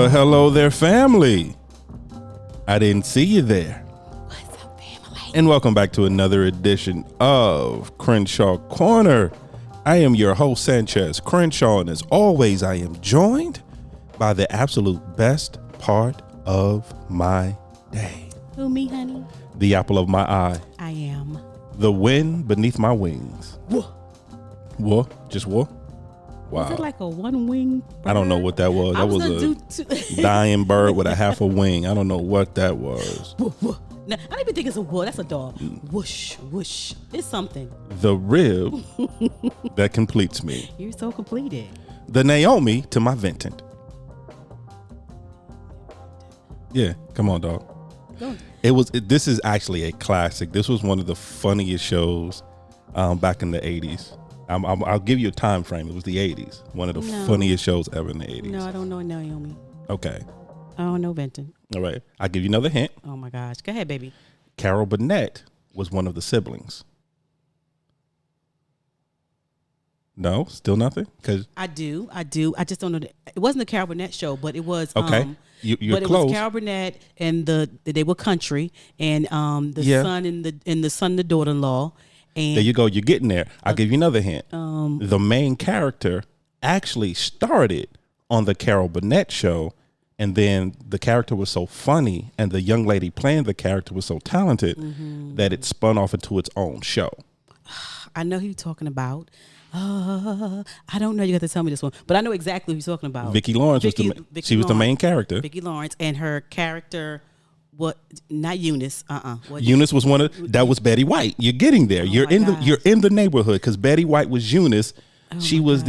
Well, hello there, family. I didn't see you there. What's up, family? And welcome back to another edition of Crenshaw Corner. I am your host, Sanchez Crenshaw, and as always, I am joined by the absolute best part of my day. Who, me, honey? The apple of my eye. I am. The wind beneath my wings. Whoa. Whoa? Just whoa? Wow. Is it like a one-wing bird? I don't know what that was. That was a dying bird with a half a wing. I don't know what that was. Whoa, whoa. No, I don't even think it's a whoa. That's a dog. Whoosh, whoosh. It's something. The rib that completes me. You're so completed. The Naomi to my Vincent. Yeah, come on, dog. Go. This is actually a classic. This was one of the funniest shows back in the 80s. I'll give you a time frame. It was the 80s. One of the funniest shows ever in the 80s. No, I don't know Naomi. Okay. I don't know Benton. All right. I'll give you another hint. Oh, my gosh. Go ahead, baby. Carol Burnett was one of the siblings. No? Still nothing? Cause I do. I just don't know. It wasn't the Carol Burnett show, but it was. Okay. You're but close. It was Carol Burnett and they were country and son and the son and the daughter-in-law. And there you go. You're getting there. I'll give you another hint. The main character actually started on the Carol Burnett show, and then the character was so funny, and the young lady playing the character was so talented that it spun off into its own show. I know who you're talking about. I don't know. You got to tell me this one, but I know exactly who you're talking about. Vicki Lawrence was the main character. Vicki Lawrence, and her character. What? Not Eunice. Eunice was that was Betty White. You're getting there. You're in the neighborhood because Betty White was Eunice. She was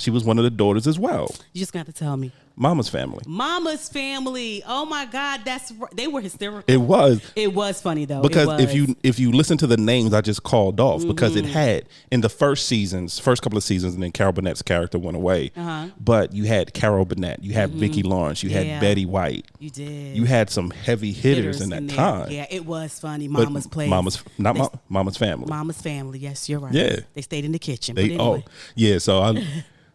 she was one of the daughters as well. You just got to tell me. Mama's Family. Mama's Family. Oh my God, they were hysterical. It was. It was funny though. Because if you listen to the names I just called off, because it had in the first couple of seasons, and then Carol Burnett's character went away. But you had Carol Burnett, you had Vicki Lawrence, you had Betty White. You did. You had some heavy hitters in that time. Yeah, it was funny. Mama's Family. Mama's Family. Mama's Family. Yes, you're right. Yeah. They stayed in the kitchen. But anyway. So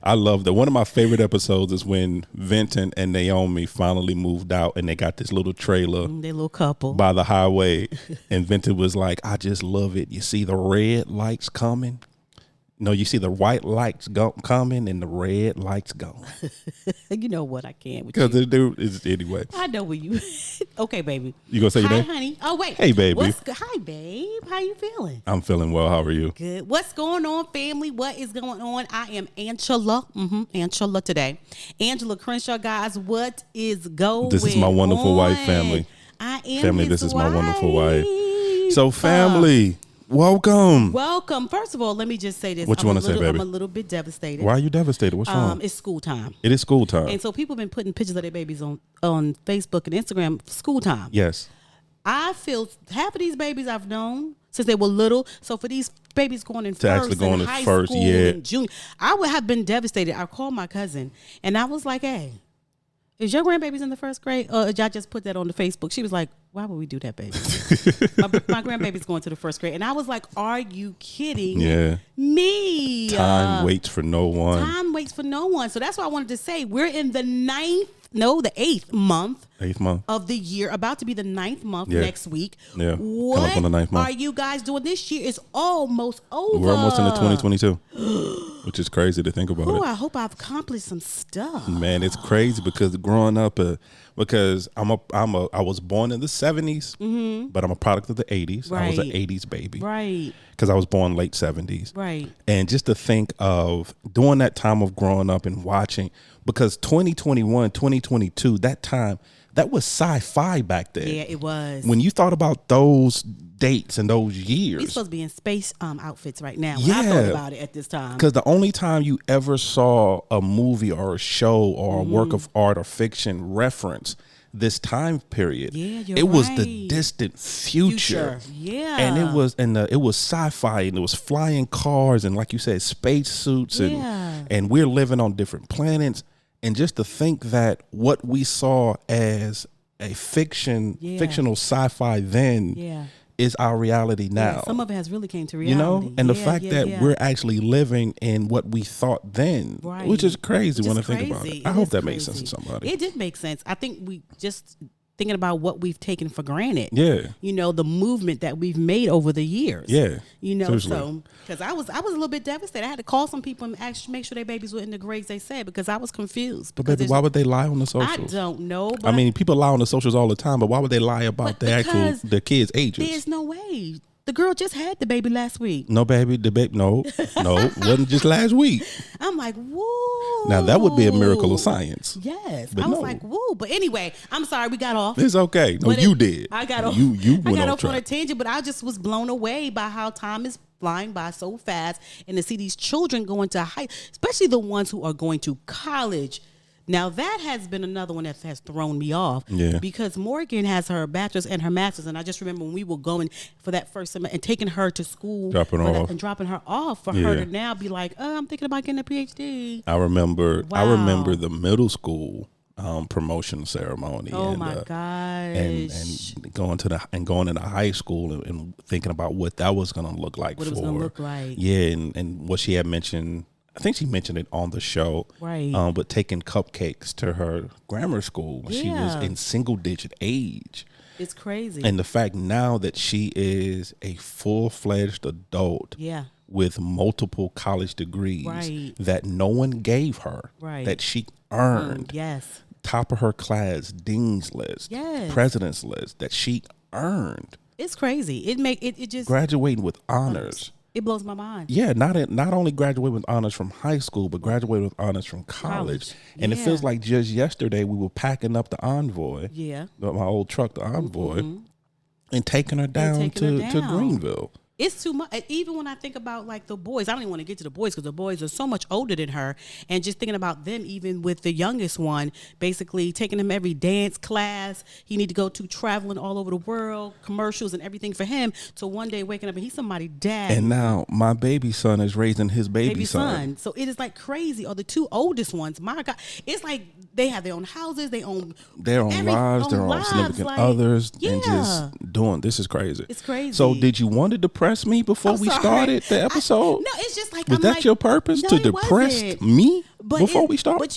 I love that. One of my favorite episodes is when Vincent and Naomi finally moved out and they got this little trailer. They little couple. By the highway. And Vincent was like, I just love it. You see the red lights coming? No, you see the white lights coming and the red lights going. You know what? I can't. Because anyway. I know where you. Okay, baby. You gonna say your name? Hi, honey. Oh wait. Hey, baby. Hi, babe. How you feeling? I'm feeling well. How are you? Good. What's going on, family? What is going on? I am Angela. Angela today. Angela Crenshaw, guys. What is going on? This is my wonderful wife, family. I am family. His This is wife. my wonderful wife. So, family. Welcome. First of all, let me just say this. What you want to say, baby? I'm a little bit devastated. Why are you devastated? What's wrong? It's school time. It is school time. And so people have been putting pictures of their babies on Facebook and Instagram. School time. Yes. I feel half of these babies I've known since they were little. So for these babies going in first and high school and junior, I would have been devastated. I called my cousin and I was like, hey, is your grandbabies in the first grade? Or did y'all just put that on the Facebook? She was like, why would we do that, baby? my grandbaby's going to the first grade. And I was like, are you kidding me? Time waits for no one. Time waits for no one. So that's why I wanted to say we're in the the 8th month. 8th month of the year, about to be the 9th month next week. Yeah. What Come up on the 9th month. are you guys doing? This year is almost over. We're almost into 2022, which is crazy to think about it. I hope I've accomplished some stuff. Man, it's crazy because growing up, because I was born in the 70s, but I'm a product of the 80s. Right. I was an 80s baby. Right. Because I was born late 70s. Right. And just to think of during that time of growing up and watching, because 2021, 2022, that time, that was sci-fi back then. Yeah, it was. When you thought about those dates and those years. We're supposed to be in space outfits right now. When I thought about it at this time. Because the only time you ever saw a movie or a show or a work of art or fiction reference this time period, it was the distant future. Yeah. And it was sci-fi, and it was flying cars and, like you said, space suits, and we're living on different planets. And just to think that what we saw as a fictional sci-fi then is our reality now. Yeah, some of it has really came to reality. And the fact that we're actually living in what we thought then, which is crazy when I think about it. I hope that makes sense to somebody. It did make sense. I think we just thinking about what we've taken for granted. Yeah. The movement that we've made over the years. Yeah. Seriously. So because I was a little bit devastated. I had to call some people and make sure their babies were in the grades they said, because I was confused. But baby, why would they lie on the socials? I don't know. I mean, people lie on the socials all the time, but why would they lie about the kids' ages? There's no way. The girl just had the baby last week. No, baby, no, wasn't just last week. I'm like, woo. Now that would be a miracle of science. Yes, but I was like, woo. But anyway, I'm sorry we got off. It's okay. No, you did. I got off. You went I got off off track. on a tangent, but I just was blown away by how time is flying by so fast, and to see these children going to especially the ones who are going to college. Now, that has been another one that has thrown me off, because Morgan has her bachelor's and her master's, and I just remember when we were going for that first semester and taking her to school dropping her off for her to now be like, I'm thinking about getting a PhD. I remember the middle school promotion ceremony. Oh, my gosh. And going into high school and thinking about what that was going to look like. What it was going to look like. Yeah, and what she had mentioned, I think she mentioned it on the show, right? But taking cupcakes to her grammar school when she was in single-digit age. It's crazy. And the fact now that she is a full-fledged adult with multiple college degrees that no one gave her, that she earned, top of her class, dean's list, president's list, that she earned. It's crazy. It just graduating with honors. It blows my mind. Yeah, not only graduate with honors from high school, but graduate with honors from college. And it feels like just yesterday we were packing up the Envoy, my old truck, the Envoy, and taking her down to Greenville. It's too much. Even when I think about like the boys, I don't even want to get to the boys because the boys are so much older than her. And just thinking about them, even with the youngest one, basically taking him every dance class he need to go to, traveling all over the world, commercials and everything for him. So one day waking up and he's somebody's dad. And now my baby son is raising his baby son. So it is like crazy. Or the two oldest ones, my God, it's like they have their own houses, their own lives, their own significant others, and just doing. This is crazy. It's crazy. So did you want to depress me before we started the episode? No, it's just like, was that your purpose, to depress me before we start? But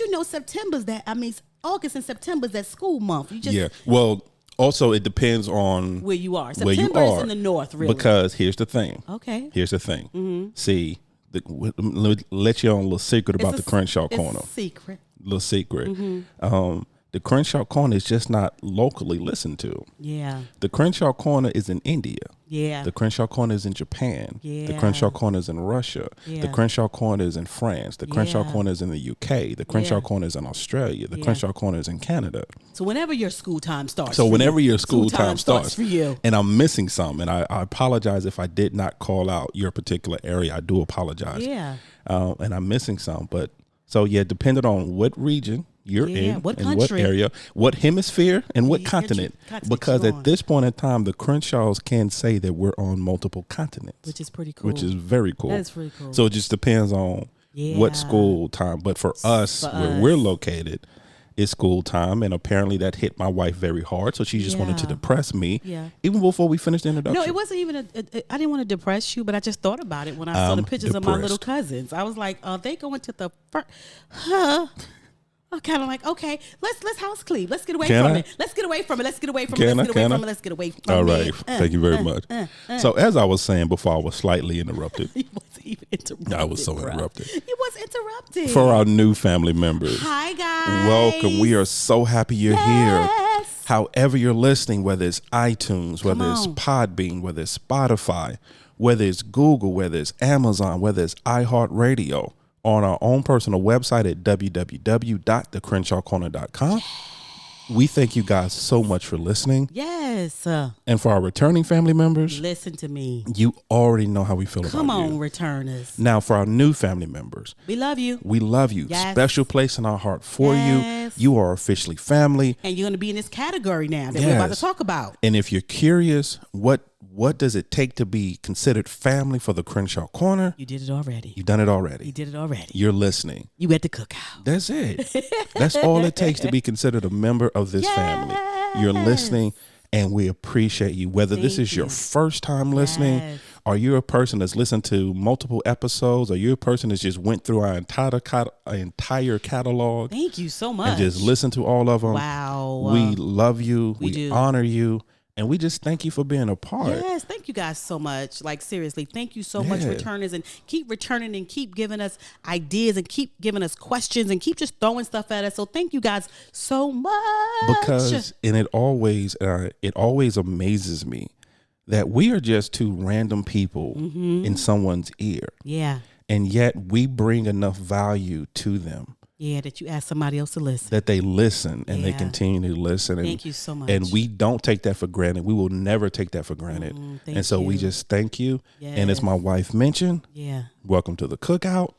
August and September's that school month. You just well, also it depends on where you are. September is in the north, really. Because here's the thing. Okay. Here's the thing. Mm-hmm. See, let you on a little secret about the Crenshaw Corner. Little secret. Mm-hmm. The Crenshaw Corner is just not locally listened to. Yeah. The Crenshaw Corner is in India. Yeah. The Crenshaw Corner is in Japan. Yeah. The Crenshaw Corner is in Russia. Yeah. The Crenshaw Corner is in France. The Crenshaw Corner is in the UK. The Crenshaw Corner is in Australia. The Crenshaw Corner is in Canada. So whenever your school time starts. School time starts for you. And I'm missing some. And I apologize if I did not call out your particular area. I do apologize. Yeah. And I'm missing some. But depending on what region you're in, what and country, what area, what hemisphere, and what continent. Because at this point in time, the Crenshaws can say that we're on multiple continents. Which is pretty cool. Which is very cool. That is pretty cool. So it just depends on what school time. But for us, where we're located, it's school time. And apparently that hit my wife very hard. So she just wanted to depress me. Yeah. Even before we finished the introduction. No, it wasn't even I didn't want to depress you, but I just thought about it when I saw the pictures of my little cousins. I was like, are they going to the first? I'm kind of like, okay, let's house clean. Let's get away from it. Let's get away from it. Let's get away from it. Let's get away from it. Let's get away from it. All right. Thank you very much. So as I was saying before, I was slightly interrupted. You wasn't even interrupted. I was so interrupted. You was interrupted. For our new family members. Hi, guys. Welcome. We are so happy you're here. However you're listening, whether it's iTunes, whether it's Podbean, whether it's Spotify, whether it's Google, whether it's Amazon, whether it's iHeartRadio, on our own personal website at www.thecrenshawcorner.com. We thank you guys so much for listening. Yes. And for our returning family members, listen to me. You already know how we feel about you. Come on, returners. Now, for our new family members, we love you. We love you. Yes. Special place in our heart for you. You are officially family. And you're going to be in this category now that we're about to talk about. And if you're curious, what does it take to be considered family for the Crenshaw Corner? You did it already. You've done it already. You did it already. You're listening. You at the cookout. That's it. That's all it takes to be considered a member of this family. You're listening, And we appreciate you. Whether this is your first time listening, or you're a person that's listened to multiple episodes, or you're a person that's just went through our entire catalog. Thank you so much. And just listen to all of them. Wow. We love you. We honor you. And we just thank you for being a part. Yes, thank you guys so much. Like, seriously, thank you so much, returners. And keep returning and keep giving us ideas and keep giving us questions and keep just throwing stuff at us. So thank you guys so much. Because, and it always amazes me that we are just two random people in someone's ear. Yeah. And yet we bring enough value to them. Yeah, that you ask somebody else to listen. That they listen and they continue to listen. Thank you so much. And we don't take that for granted. We will never take that for granted. And so we just thank you. Yes. And as my wife mentioned, welcome to the cookout.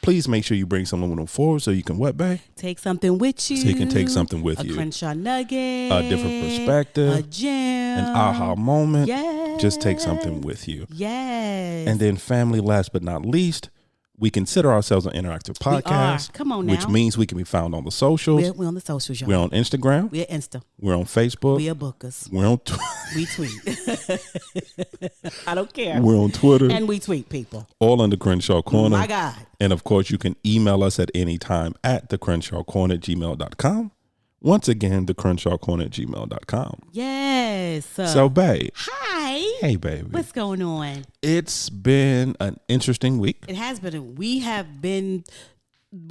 Please make sure you bring some aluminum forward so you can what, babe? Take something with you. So you can take something with you. A Crenshaw nugget. A different perspective. A gem. An aha moment. Yes. Just take something with you. Yes. And then family, last but not least, we consider ourselves an interactive podcast. Come on now. Which means we can be found on the socials. We're on the socials, y'all. We're on Instagram. We're Insta. We're on Facebook. We're bookers. We're on we tweet. I don't care. We're on Twitter. And we tweet people. All under Crenshaw Corner. My God. And of course, you can email us at any time at thecrenshawcorner@gmail.com. Once again, thecrenshawcorner@gmail.com. Yes. So, babe. Hi. Hey, baby. What's going on? It's been an interesting week. It has been. We've been. It's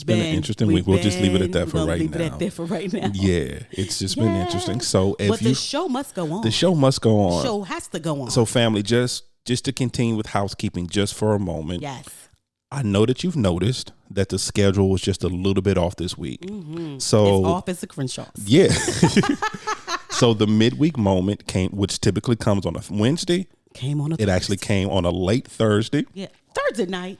been an interesting week. We'll just leave it at that for right now. Leave it at that for right now. Yeah, it's just been interesting. So, but the show must go on. The show must go on. The show has to go on. So, family, just to continue with housekeeping just for a moment. Yes. I know that you've noticed that the schedule was just a little bit off this week. Mm-hmm. So it's off as the Crenshaws. Yeah. So the midweek moment came, which typically comes on a Wednesday. It actually came on a late Thursday. Yeah. Thursday night.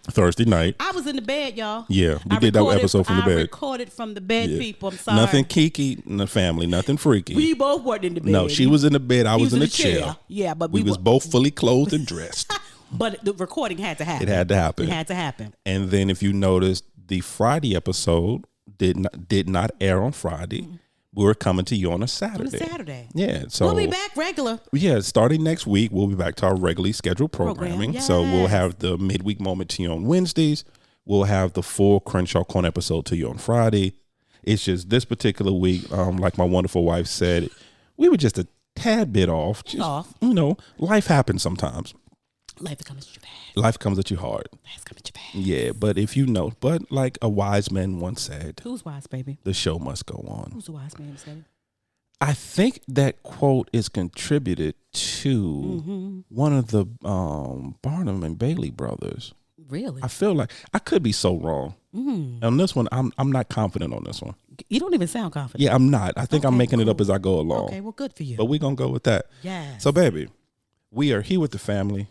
I was in the bed, y'all. Yeah. We did that episode from the bed. I recorded from the bed, people. I'm sorry. Nothing kiki in the family. Nothing freaky. We both weren't in the bed. No, she was in the bed. I was in the chair. Yeah, but we was both fully clothed and dressed. But the recording had to happen. It had to happen. And then if you noticed, the Friday episode did not air on Friday. Mm-hmm. We were coming to you on a Saturday. Yeah. So we'll be back regular. Yeah. Starting next week, we'll be back to our regularly scheduled programming. Yes. So we'll have the midweek moment to you on Wednesdays. We'll have the full Crenshaw Corner episode to you on Friday. It's just this particular week, like my wonderful wife said, we were just a tad bit off. You know, life happens sometimes. Life comes at you bad. Life comes at you hard. Life comes at you bad. Yeah, but if you know, but like a wise man once said. Who's wise, baby? The show must go on. Who's the wise man said? I think that quote is contributed to one of the Barnum and Bailey brothers. Really? I feel like I could be so wrong. On this one, I'm not confident on this one. You don't even sound confident. Yeah, I'm not. I think I'm making it up as I go along. Okay, well, good for you. But we're going to go with that. Yes. So, baby. We are here with the family.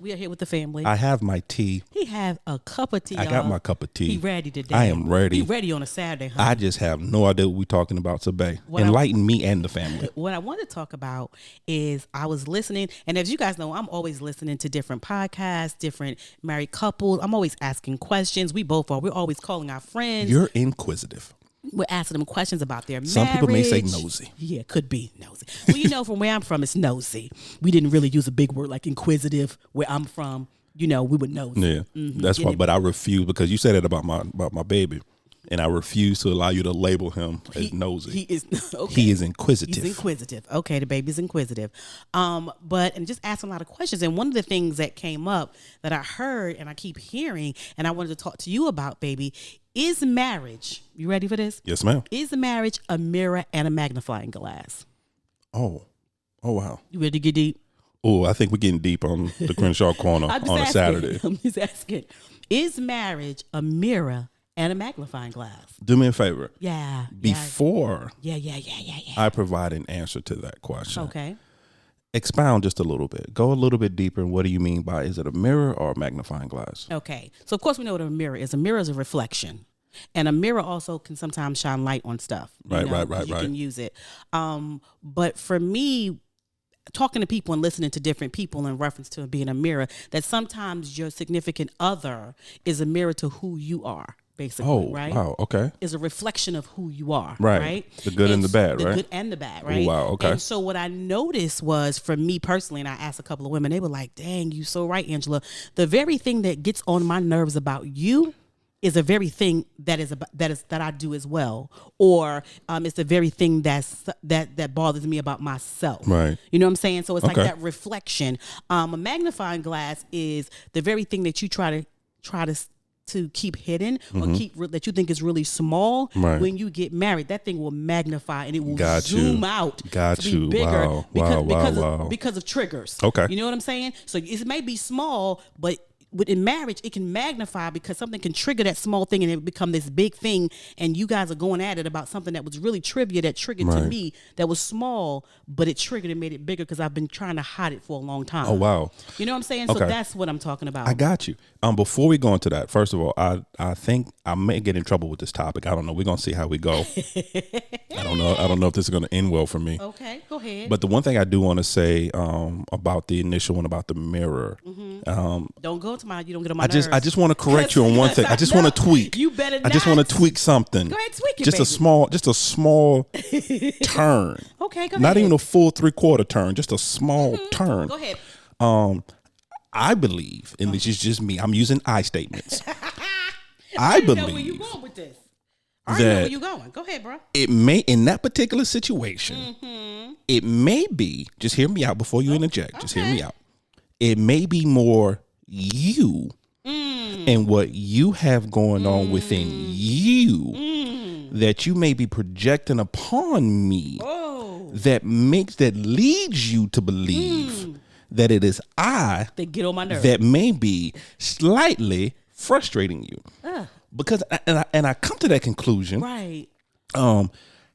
I have my tea. He have a cup of tea. I got my cup of tea. He ready today. I am ready. He ready on a Saturday. Huh? I just have no idea what we're talking about today. Enlighten me and the family. What I want to talk about is I was listening, and as you guys know, I'm always listening to different podcasts, different married couples. I'm always asking questions. We both are. We're always calling our friends. You're inquisitive. We're asking them questions about their marriage. Some people may say nosy. Yeah, could be nosy. Well, you know, from where I'm from, it's nosy. We didn't really use a big word like inquisitive. Where I'm from, you know, we would nosy. Yeah, that's why. But I refuse because you said it about my baby, and I refuse to allow you to label him as nosy. He is okay. He is inquisitive. He's inquisitive. Okay, the baby's inquisitive. And just asking a lot of questions. And one of the things that came up that I heard and I keep hearing, and I wanted to talk to you about, baby. Is marriage, you ready for this? Yes, ma'am. Is marriage a mirror and a magnifying glass? Oh, wow. You ready to get deep? Oh, I think we're getting deep on the Crenshaw Corner on a Saturday. I'm just asking. Is marriage a mirror and a magnifying glass? Do me a favor. Yeah. Before Yeah. I provide an answer to that question. Okay. Expound just a little bit. Go a little bit deeper in what do you mean by, is it a mirror or a magnifying glass? Okay. So, of course, we know what a mirror is. A mirror is a reflection. And a mirror also can sometimes shine light on stuff. Right. You can use it. But for me, talking to people and listening to different people in reference to being a mirror, that sometimes your significant other is a mirror to who you are. basically, right? Wow, okay. Is a reflection of who you are, right? Right? The good and the bad, the right? The good and the bad, right? Oh, wow, okay. And so what I noticed was, for me personally, and I asked a couple of women, they were like, dang, you so right, Angela. The very thing that gets on my nerves about you is the very thing that I do as well, or it's the very thing that bothers me about myself. Right. You know what I'm saying? So it's like that reflection. A magnifying glass is the very thing that you try to keep hidden or keep that you think is really small. Right. When you get married, that thing will magnify and it will Got zoom you. out Got to be you. bigger Wow. because of triggers. Okay. You know what I'm saying? So it may be small, but in marriage, it can magnify because something can trigger that small thing and it become this big thing. And you guys are going at it about something that was really trivia that triggered to me that was small, but it triggered and made it bigger because I've been trying to hide it for a long time. Oh, wow. You know what I'm saying? So that's what I'm talking about. I got you. Before we go into that, first of all, I think I may get in trouble with this topic. I don't know. We're gonna see how we go. I don't know if this is gonna end well for me. Okay, go ahead. But the one thing I do want to say about the initial one about the mirror. Don't go to you don't get on my nerves. I just want to correct you on one thing. I just want to tweak. You better not. I just want to tweak something. Go ahead, tweak it, just baby. a small turn. Okay, go ahead. Not even a full 3/4 turn, just a small turn. Go ahead. I believe, and this is just me, I'm using I statements. I know where you going with this. I know where you going. Go ahead, bro. It may, in that particular situation, it may be, just hear me out before you interject. Just hear me out. It may be more you and what you have going on within you that you may be projecting upon me that leads you to believe that it is I that get on my nerves, that may be slightly frustrating you. Because I come to that conclusion, right?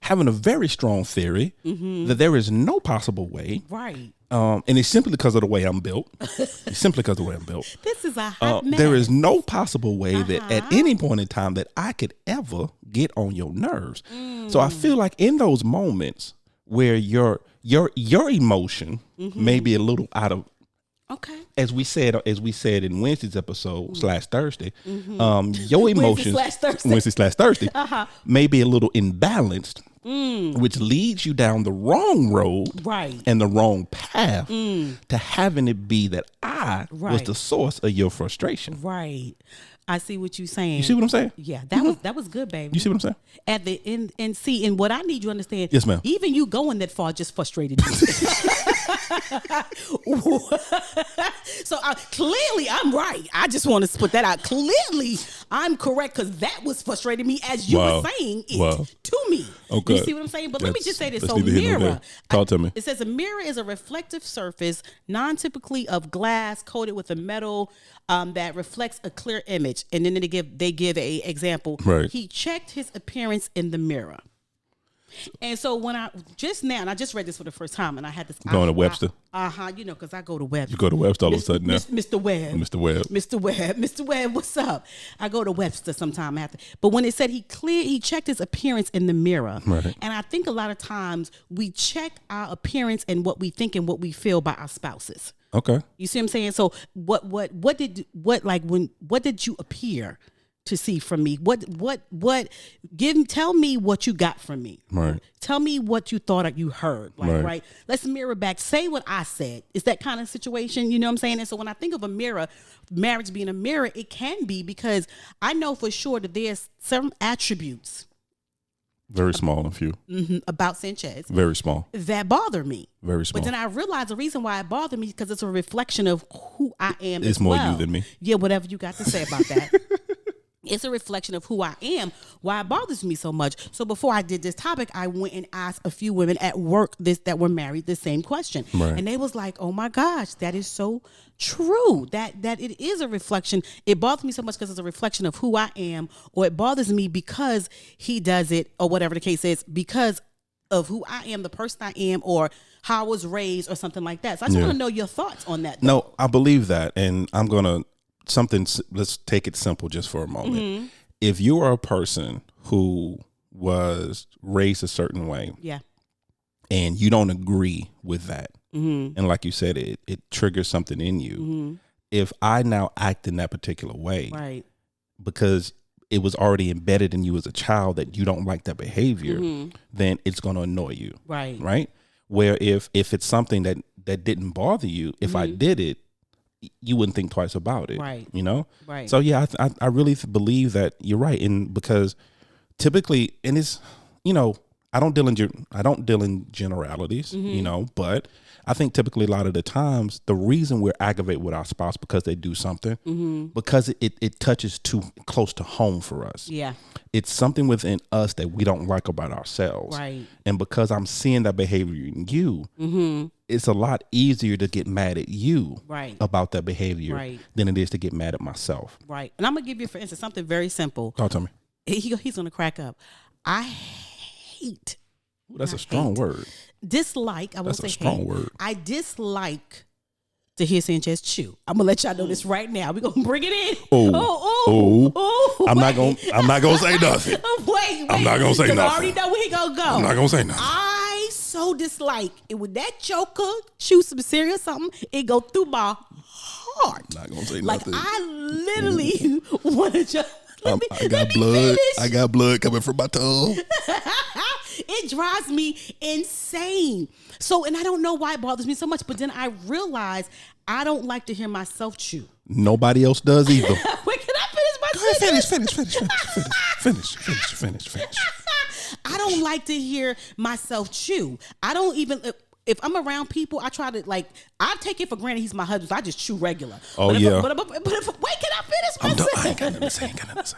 Having a very strong theory that there is no possible way, right? And it's simply because of the way I'm built. It's simply because of the way I'm built. This is a hot mess. There is no possible way that at any point in time that I could ever get on your nerves. So I feel like in those moments where your emotion may be a little out of, as we said in Wednesday's episode / Thursday, your emotions Wednesday / Thursday may be a little imbalanced, which leads you down the wrong road, right, and the wrong path to having it be that I was the source of your frustration. Right. I see what you're saying. You see what I'm saying? Yeah, that was good, baby. You see what I'm saying? At the end, and see, and what I need you to understand. Yes, ma'am. Even you going that far just frustrated me. So clearly I'm right. I just want to put that out. Clearly I'm correct because that was frustrating me as you were saying it to me. Okay. You see what I'm saying? But let me just say this. So mirror. Talk to me. It says a mirror is a reflective surface, non-typically of glass coated with a metal that reflects a clear image. And then they give a example. Right. He checked his appearance in the mirror. And so when I just read this for the first time, and I had this going to Webster. Because I go to Webster. You go to Webster all of a sudden now. Mr. Webb. Mr. Webb, what's up? I go to Webster sometime after. But when it said he checked his appearance in the mirror, right. And I think a lot of times we check our appearance and what we think and what we feel by our spouses. Okay. You see what I'm saying? So what did you appear to see from me? Tell me what you got from me. Right. Tell me what you thought you heard. Right. Let's mirror back. Say what I said. It's that kind of situation. You know what I'm saying? And so when I think of a mirror, marriage being a mirror, it can be because I know for sure that there's some attributes. Very small and few. About Sanchez. Very small. That bother me. Very small. But then I realized the reason why it bothered me is because it's a reflection of who I am. It's more you than me. Yeah, whatever you got to say about that. It's a reflection of who I am, why it bothers me so much. So before I did this topic, I went and asked a few women at work that were married the same question. Right. And they was like, oh my gosh, that is so true. That it is a reflection. It bothers me so much because it's a reflection of who I am, or it bothers me because he does it, or whatever the case is, because of who I am, the person I am, or how I was raised, or something like that. So I just want to know your thoughts on that. No, I believe that. And I'm going to let's take it simple just for a moment. If you are a person who was raised a certain way, and you don't agree with that, and like you said, it triggers something in you. If I now act in that particular way, right, because it was already embedded in you as a child that you don't like that behavior, then it's going to annoy you. Right. Where if it's something that didn't bother you, if I did it, you wouldn't think twice about it. Right. You know? Right. So yeah, I really believe that you're right. And because typically, and it's, you know, I don't deal in generalities, you know, but I think typically a lot of the times the reason we're aggravated with our spouse because they do something, because it touches too close to home for us. Yeah. It's something within us that we don't like about ourselves. Right. And because I'm seeing that behavior in you, it's a lot easier to get mad at you about that behavior than it is to get mad at myself. Right. And I'm going to give you, for instance, something very simple. Talk to me. He's going to crack up. I hate. Ooh, that's a strong word. Dislike. I won't say that's a strong hate. Word. I dislike to hear Sanchez chew. I'm gonna let y'all know this right now. We're gonna bring it in. I'm not gonna say nothing. Wait. I'm not gonna say nothing. I already know where he gonna go. I'm not gonna say nothing. I so dislike it when that joker chew some cereal or something. It go through my heart. I'm not gonna say like nothing. I literally want to just. I got blood. I got blood coming from my tongue. It drives me insane. So, and I don't know why it bothers me so much, but then I realize I don't like to hear myself chew. Nobody else does either. Wait, can I finish my sentence? Finish. I don't like to hear myself chew. I don't even... If I'm around people, I try to I take it for granted he's my husband, so I just chew regular. Oh, but yeah. Wait, can I finish my sentence? I ain't got nothing to say.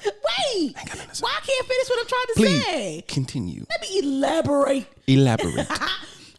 Wait, why I can't finish what I'm trying to Please, say? continue. Let me elaborate.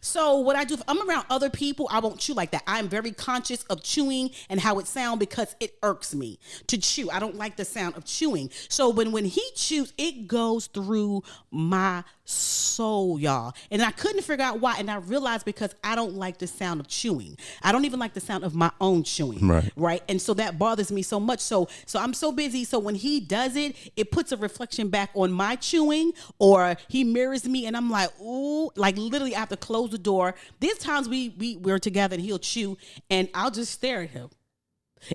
So what I do, if I'm around other people, I won't chew like that. I'm very conscious of chewing and how it sounds because it irks me to chew. I don't like the sound of chewing. So when he chews, it goes through my soul, y'all. And I couldn't figure out why. And I realized because I don't like the sound of chewing. I don't even like the sound of my own chewing. Right. And so that bothers me so much. So I'm so busy. So when he does it, it puts a reflection back on my chewing, or he mirrors me and I'm like, ooh, like literally I have to close the door. There's times we're together and he'll chew and I'll just stare at him.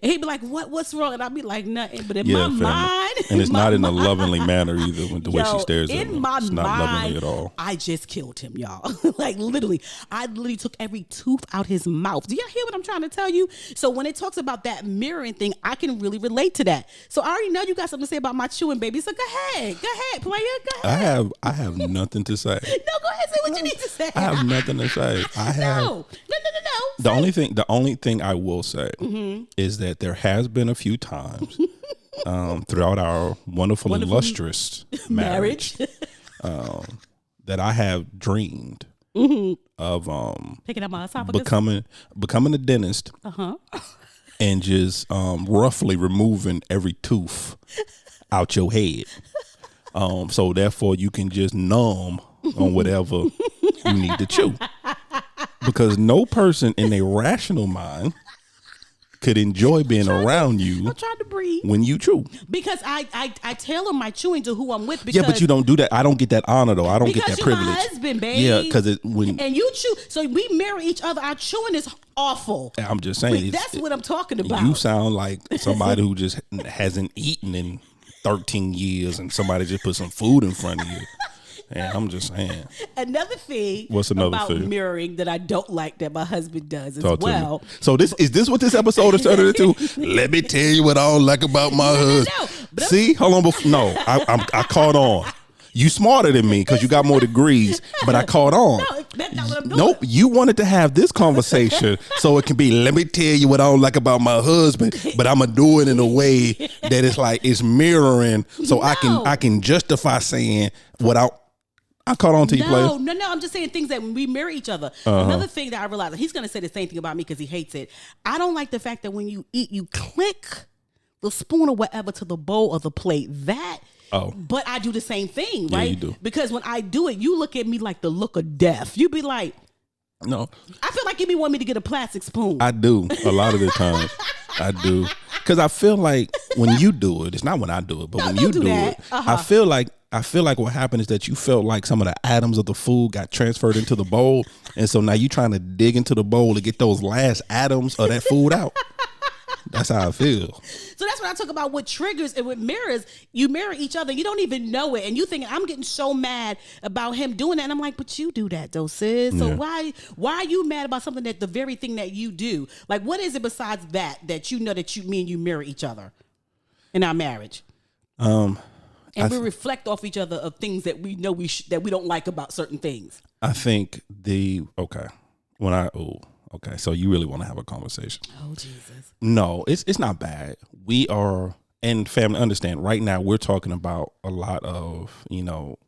And he'd be like, what's wrong? And I'd be like, nothing. But in my mind... And it's not in a lovingly manner either, with the way she stares at him. In my mind, not lovingly at all. I just killed him, y'all. Like, literally. I literally took every tooth out his mouth. Do y'all hear what I'm trying to tell you? So when it talks about that mirroring thing, I can really relate to that. So I already know you got something to say about my chewing, baby. So go ahead, player. Go ahead. I have nothing to say. No, go ahead. Say what you need to say. I have nothing to say. No. The only thing I will say is that there has been a few times throughout our wonderful illustrious marriage that I have dreamed of picking up my esophagus, becoming a dentist, and just roughly removing every tooth out your head. So therefore you can just numb on whatever you need to chew. Because no person in a rational mind could enjoy being around you. I'm trying to breathe when you chew. Because I tailor my chewing to who I'm with. Because but you don't do that. I don't get that honor though. I don't get that privilege. Because you're my husband, babe. Yeah, because and you chew. So we mirror each other. Our chewing is awful. I'm just saying. That's what I'm talking about. You sound like somebody who just hasn't eaten in 13 years and somebody just put some food in front of you. Yeah, I'm just saying. Another thing about mirroring that I don't like that my husband does as well. So is this what this episode is turned into? Let me tell you what I don't like about my husband. No. See, hold on. I caught on. You smarter than me because you got more degrees, but I caught on. No, that's not what I'm doing. Nope, you wanted to have this conversation so it can be, let me tell you what I don't like about my husband, but I'm going to do it in a way that it's like it's mirroring so I can justify saying what I caught on to you, player. No. I'm just saying things that when we mirror each other. Another thing that I realized, he's going to say the same thing about me because he hates it. I don't like the fact that when you eat, you click the spoon or whatever to the bowl or the plate. But I do the same thing, right? Yeah, you do. Because when I do it, you look at me like the look of death. You be like, no. I feel like you be wanting me to get a plastic spoon. I do. A lot of the times. I do. Because I feel like when you do it, it's not when I do it, but when you do it, I feel like what happened is that you felt like some of the atoms of the food got transferred into the bowl. And so now you're trying to dig into the bowl to get those last atoms of that food out. That's how I feel. So that's what I talk about with triggers and with mirrors. You mirror each other. You don't even know it. And you think, I'm getting so mad about him doing that. And I'm like, but you do that though, sis. So why are you mad about something that the very thing that you do? Like, what is it besides that you know that me and you mirror each other in our marriage? And we reflect off each other of things that we know that we don't like about certain things. I think okay, so you really want to have a conversation. Oh, Jesus. No, it's not bad. We are, and family, understand, right now we're talking about a lot of,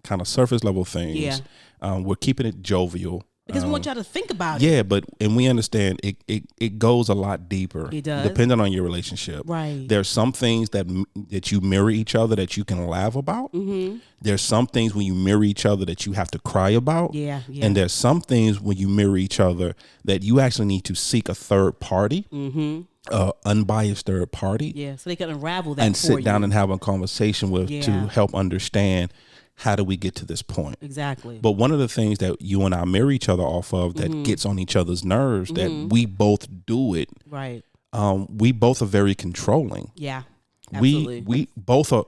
kind of surface level things. Yeah. We're keeping it jovial. Because we want y'all to think about it. Yeah, and we understand it goes a lot deeper. It does. Depending on your relationship. Right. There's some things that you mirror each other that you can laugh about. Mm-hmm. There's some things when you mirror each other that you have to cry about. Yeah. And there's some things when you mirror each other that you actually need to seek a third party. Mm-hmm. Unbiased third party. Yeah, so they can unravel that and for sit down you. and have a conversation with to help understand how do we get to this point. Exactly. But one of the things that you and I mirror each other off of that gets on each other's nerves, that we both do it. Right. We both are very controlling. Yeah. Absolutely. We both are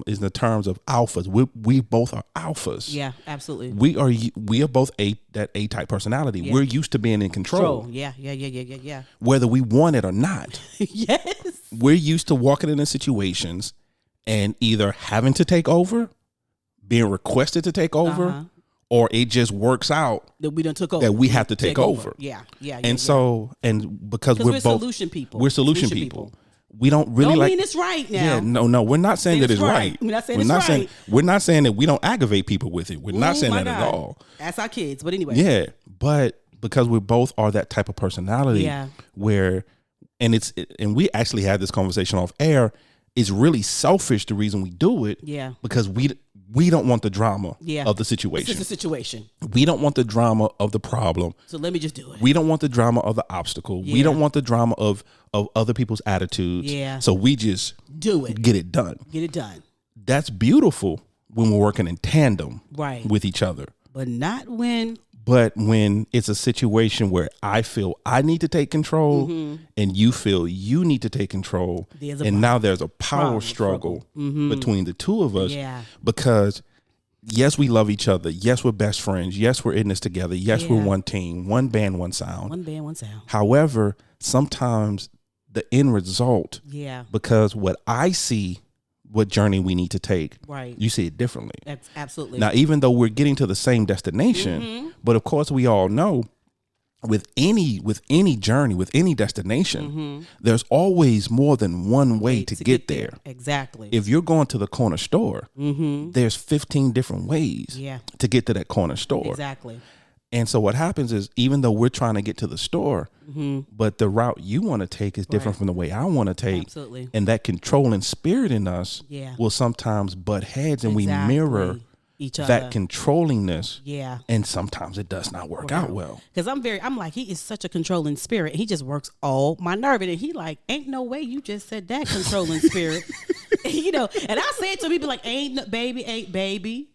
is in the terms of alphas. We both are alphas. Yeah, absolutely. We are both that A type personality. Yeah. We're used to being in control. Yeah. Whether we want it or not. Yes. We're used to walking into situations and either having to take over, being requested to take over, or it just works out that we done took over. That we have to take over. Yeah. And because we're both solution people. We're solution people. We don't really mean it's right now. Yeah, no, we're not saying that it's right. We're not saying it's right. We're not saying that we don't aggravate people with it. We're not saying that at all. That's our kids, but anyway. Yeah, but because we both are that type of personality, where, and we actually had this conversation off air. It's really selfish the reason we do it. Yeah, because we don't want the drama of the situation. This is the situation. We don't want the drama of the problem. So let me just do it. We don't want the drama of the obstacle. Yeah. We don't want the drama of other people's attitudes. Yeah. So we just do it. Get it done. Get it done. That's beautiful when we're working in tandem with each other. But not when... But when it's a situation where I feel I need to take control and you feel you need to take control, now there's a power struggle between the two of us, because yes, we love each other. Yes, we're best friends. Yes, we're in this together. Yes, we're one team, one band, one sound. One band, one sound. However, sometimes the end result, because what I see, what journey we need to take, you see it differently. Absolutely. Now, even though we're getting to the same destination, but of course we all know with any journey, with any destination, there's always more than one way to get there. Exactly. If you're going to the corner store, there's 15 different ways to get to that corner store. Exactly. And so what happens is, even though we're trying to get to the store, but the route you want to take is different from the way I want to take. Absolutely. And that controlling spirit in us will sometimes butt heads, and we mirror each other. That controllingness. Yeah. And sometimes it does not work out well. Because I'm like, he is such a controlling spirit. He just works all my nerve. And he like, ain't no way you just said that, controlling spirit. And I say it to people like, ain't baby.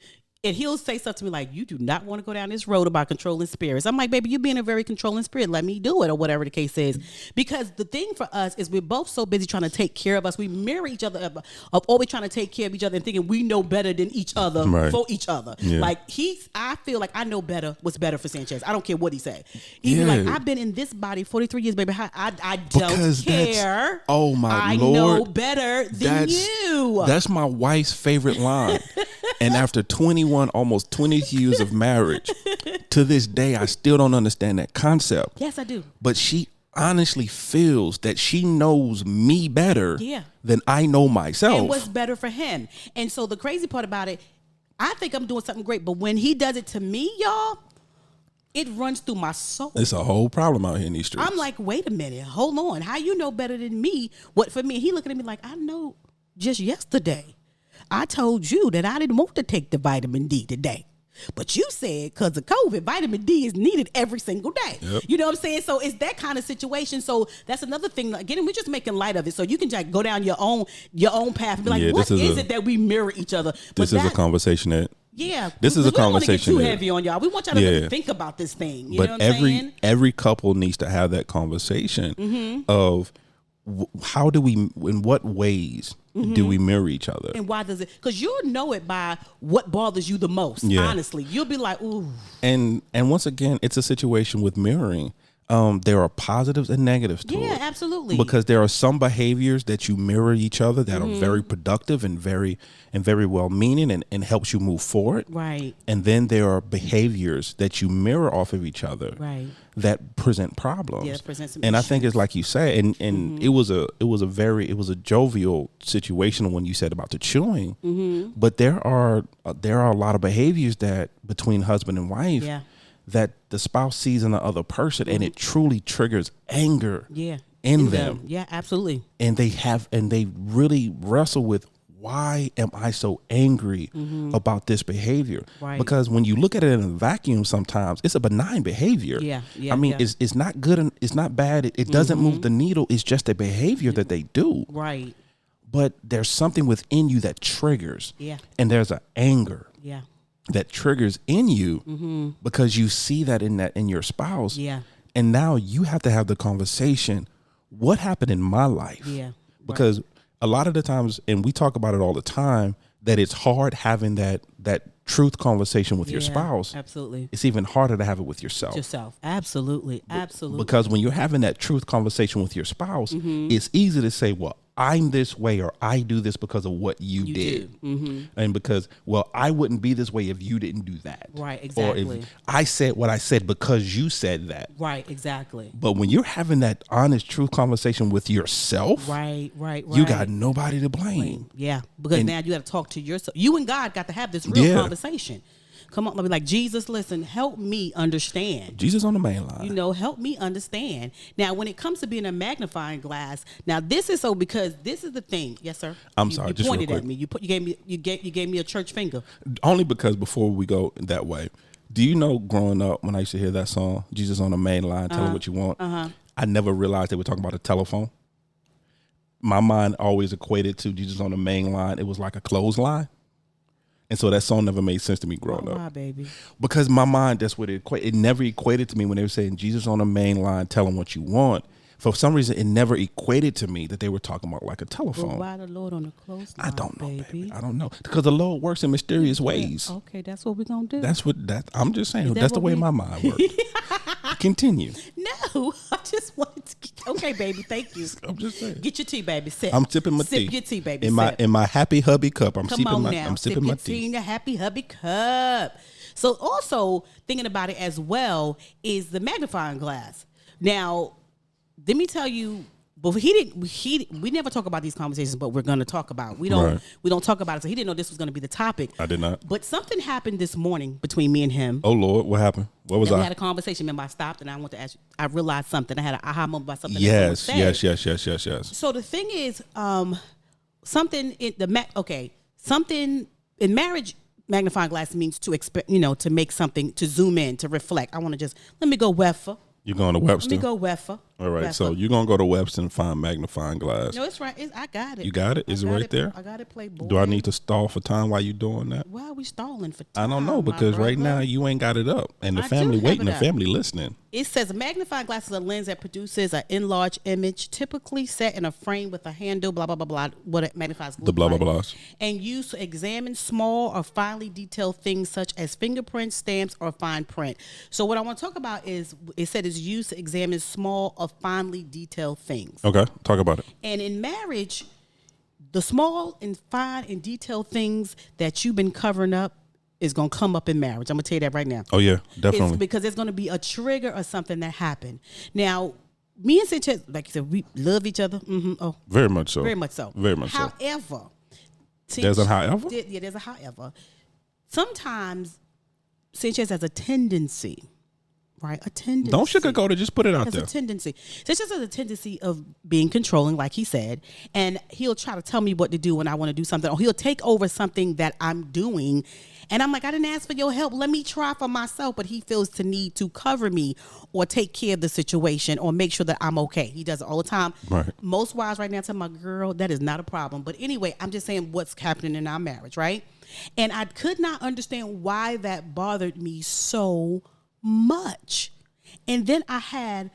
And he'll say stuff to me like, you do not want to go down this road about controlling spirits. I'm like, baby, you being a very controlling spirit. Let me do it, or whatever the case is. Because the thing for us is we're both so busy trying to take care of us. We mirror each other of always trying to take care of each other and thinking we know better than each other for each other. Yeah. Like I feel like I know better what's better for Sanchez. I don't care what he say. He'd be like, I've been in this body 43 years, baby. I don't care. Oh my Lord. I know better than you. That's my wife's favorite line. And after 21, almost 20 years of marriage, to this day, I still don't understand that concept. Yes, I do. But she honestly feels that she knows me better than I know myself. And what's better for him. And so the crazy part about it, I think I'm doing something great, but when he does it to me, y'all, it runs through my soul. It's a whole problem out here in these streets. I'm like, wait a minute, hold on. How you know better than me? What for me? He looking at me like, I know just yesterday I told you that I didn't want to take the vitamin D today. But you said because of COVID, vitamin D is needed every single day. Yep. You know what I'm saying? So it's that kind of situation. So that's another thing. Again, we're just making light of it. So you can just go down your own path and be like, what is it that we mirror each other? This is a conversation that... Yeah. This is a conversation. We don't want to get too heavy on y'all. We want y'all to really think about this thing. You know what I'm saying? Every couple needs to have that conversation of... how do we, in what ways do we mirror each other? And why does it? Because you'll know it by what bothers you the most. Yeah. Honestly, you'll be like, ooh. And once again, it's a situation with mirroring. There are positives and negatives to it. Yeah, absolutely. Because there are some behaviors that you mirror each other that are very productive and very well meaning and helps you move forward. Right. And then there are behaviors that you mirror off of each other. Right. That present problems. Yeah, present some and issues. I think it's like you say, and it was a jovial situation when you said about the chewing. But there are a lot of behaviors that between husband and wife. Yeah. That the spouse sees in the other person, and it truly triggers anger in them. Yeah, absolutely. And they really wrestle with, why am I so angry about this behavior? Right. Because when you look at it in a vacuum, sometimes it's a benign behavior. Yeah. I mean, it's not good and it's not bad. It doesn't move the needle. It's just a behavior that they do. Right. But there's something within you that triggers. Yeah. And there's an anger. Yeah. That triggers in you because you see that in your spouse. Yeah. And now you have to have the conversation. What happened in my life? Yeah. Because a lot of the times, and we talk about it all the time, that it's hard having that truth conversation with your spouse. Absolutely. It's even harder to have it with yourself. Absolutely. Because when you're having that truth conversation with your spouse, it's easy to say, well, I'm this way, or I do this because of what you did. And because, well, I wouldn't be this way if you didn't do that. Right, exactly. Or if I said what I said because you said that. Right, exactly. But when you're having that honest, truth conversation with yourself, right. You got nobody to blame. Yeah, because now you got to talk to yourself. You and God got to have this real conversation. Come on, let me like, Jesus, listen, help me understand. Jesus on the main line. Help me understand. Now, when it comes to being a magnifying glass, now this is so because this is the thing. Yes, sir. I'm sorry. You just pointed real at me. You gave me a church finger. Only because before we go that way, do you know growing up when I used to hear that song, Jesus on the main line, tell him what you want? I never realized they were talking about a telephone. My mind always equated to Jesus on the main line. It was like a clothesline. And so that song never made sense to me growing up. Why, baby? Because my mind, that's what it never equated to me when they were saying Jesus on the main line, tell him what you want. For some reason, it never equated to me that they were talking about like a telephone. Well, why the Lord on the close line, I don't know, baby. I don't know. Because the Lord works in mysterious ways. Okay, that's what we're going to do. I'm just saying, that's the way my mind works. Continue. No, I just wanted to okay, baby, thank you. I'm just saying. Get your tea, baby. Sip. I'm sipping my tea. Sip your tea, baby. In my happy hubby cup. I'm Come sipping on my now. I'm sipping my tea. In your happy hubby cup. So also thinking about it as well is the magnifying glass. Now, let me tell you, but we never talk about these conversations, but we're going to talk about. We don't talk about it. So he didn't know this was going to be the topic. I did not. But something happened this morning between me and him. Oh Lord, what happened? What was We had a conversation. Remember, I stopped and I wanted to ask you. I realized something. I had an aha moment about something. Yes. So the thing is, something in marriage. Magnifying glass means to make something, to zoom in, to reflect. I want to let me go Webster. You're going to Webster? Let me go Webster. All right, so you're going to go to Webster and find magnifying glass. No, it's right. I got it. You got it? Is it right there? I got it, Playboy. Do I need to stall for time while you're doing that? Why are we stalling for time? I don't know, because right now you ain't got it up. And the family waiting, the family listening. It says a magnifying glass is a lens that produces an enlarged image, typically set in a frame with a handle, blah, blah, blah, blah, what it magnifies. The blah, blah, blahs. And used to examine small or finely detailed things such as fingerprints, stamps, or fine print. So what I want to talk about is, it said it's used to examine small or finely detailed things. Okay, talk about it. And in marriage, the small and fine and detailed things that you've been covering up is going to come up in marriage. I'm going to tell you that right now. Oh, yeah, definitely. It's because there's going to be a trigger or something that happened. Now, me and Sanchez, like you said, we love each other. Mm-hmm. Oh, very much so. Very much so. Very much so. However. There's a however? Yeah, there's a however. Sometimes Sanchez has a tendency, right? A tendency. Don't sugarcoat it. Just put it out there. A tendency. Sanchez has a tendency of being controlling, like he said, and he'll try to tell me what to do when I want to do something, or he'll take over something that I'm doing. And I'm like, I didn't ask for your help. Let me try for myself. But he feels the need to cover me or take care of the situation or make sure that I'm okay. He does it all the time. Right. Most wives right now tell my girl, that is not a problem. But anyway, I'm just saying what's happening in our marriage, right? And I could not understand why that bothered me so much. And then I had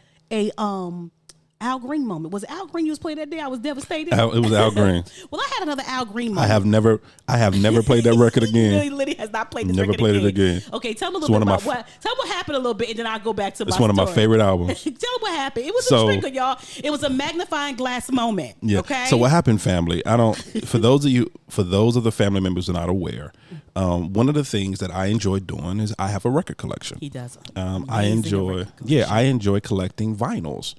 Al Green moment. Was Al Green you was playing that day? I was devastated. It was Al Green. Well, I had another Al Green moment. I have never played that record again. Liddy has not played this never record played it again. Okay, tell me a little bit about what. Tell me what happened a little bit, and then I'll go back to my story. It's one of my favorite albums. Tell me what happened. It was a trigger, y'all. It was a magnifying glass moment. Yeah. Okay. So what happened, family? For those of the family members who are not aware, one of the things that I enjoy doing is I have a record collection. He does. I enjoy collecting vinyls.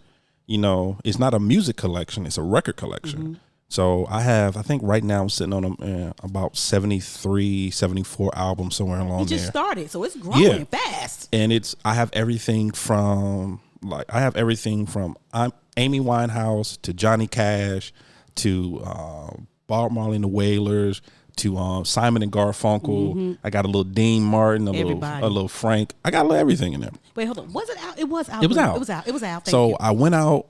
You know, it's not a music collection; it's a record collection. Mm-hmm. So I think right now I'm sitting on about 73, 74 albums somewhere along there. You just started, so it's growing fast. And I have everything from Amy Winehouse to Johnny Cash to Bob Marley and the Wailers to Simon and Garfunkel. Mm-hmm. I got a little Dean Martin, a little Frank. I got a little everything in there. Wait, hold on. Was it out? It was out. It was out. It was out. So I went out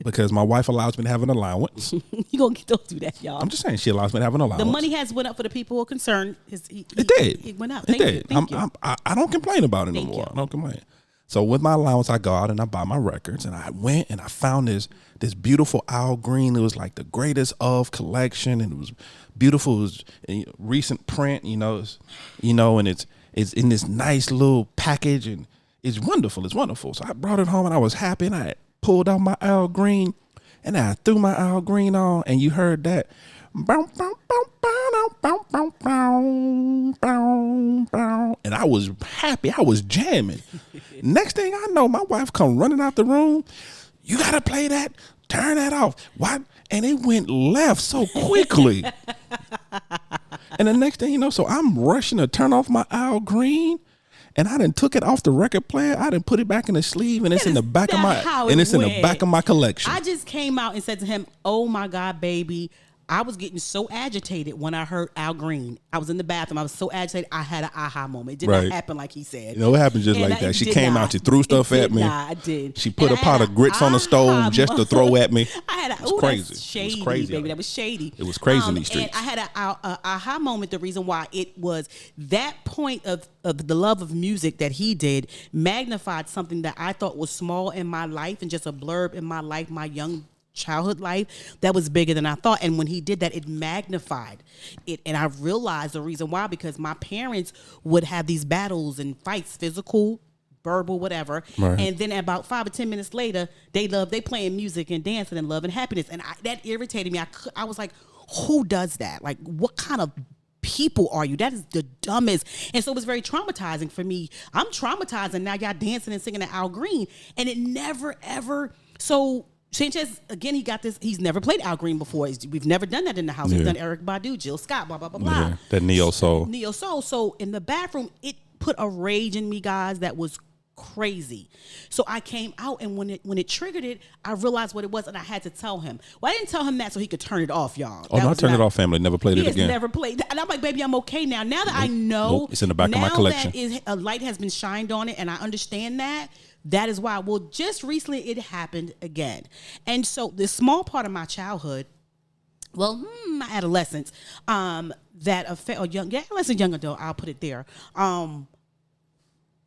because my wife allows me to have an allowance. Don't do that, y'all. I'm just saying she allows me to have an allowance. The money has went up for the people who are concerned. It did. It went up. It did. I don't complain about it no more. I don't complain. So with my allowance, I go out and I buy my records, and I went and I found this beautiful Al Green. It was like the greatest of collection, and it was beautiful. It was a recent print, and it's in this nice little package, and it's wonderful. It's wonderful. So I brought it home, and I was happy, and I pulled out my Al Green, and I threw my Al Green on, and you heard that. And I was happy. I was jamming. Next thing I know, my wife come running out the room. You got to play that. Turn that off. What? And it went left so quickly. And the next thing you know, so I'm rushing to turn off my Al Green. And I done took it off the record player. I done put it back in the sleeve, and it's in the back of my collection. I just came out and said to him, "Oh my God, baby." I was getting so agitated when I heard Al Green. I was in the bathroom. I was so agitated. I had an aha moment. It did not happen like he said. It happened just like that. She came out. She threw stuff at me. I did. She put a pot of grits on the stove just to throw at me. It was crazy. Shady, it was crazy, baby. That was shady. It was crazy in these streets. And I had an aha moment. The reason why it was that point of the love of music that he did magnified something that I thought was small in my life and just a blurb in my life, my young childhood life, that was bigger than I thought. And when he did that, it magnified it. And I realized the reason why, because my parents would have these battles and fights, physical, verbal, whatever. Right. And then about 5 or 10 minutes later, they playing music and dancing and love and happiness. And that irritated me. I was like, who does that? Like, what kind of people are you? That is the dumbest. And so it was very traumatizing for me. I'm traumatized, and now y'all dancing and singing to Al Green. And it never, ever. So Sanchez, again, he got this. He's never played Al Green before. We've never done that in the house. We've done Erykah Badu, Jill Scott, blah, blah, blah, blah. Yeah, that neo soul. Neo soul. So in the bathroom, it put a rage in me, guys, that was crazy. So I came out, and when it triggered it, I realized what it was, and I had to tell him. Well, I didn't tell him that so he could turn it off, y'all. Oh, no, I turned it off, family. Never played it again. Never played. And I'm like, baby, I'm okay now. Now that I know. It's in the back of my collection. Now that a light has been shined on it, and I understand that. That is why. Well, just recently it happened again. And so this small part of my childhood, my adolescence, young adult, I'll put it there.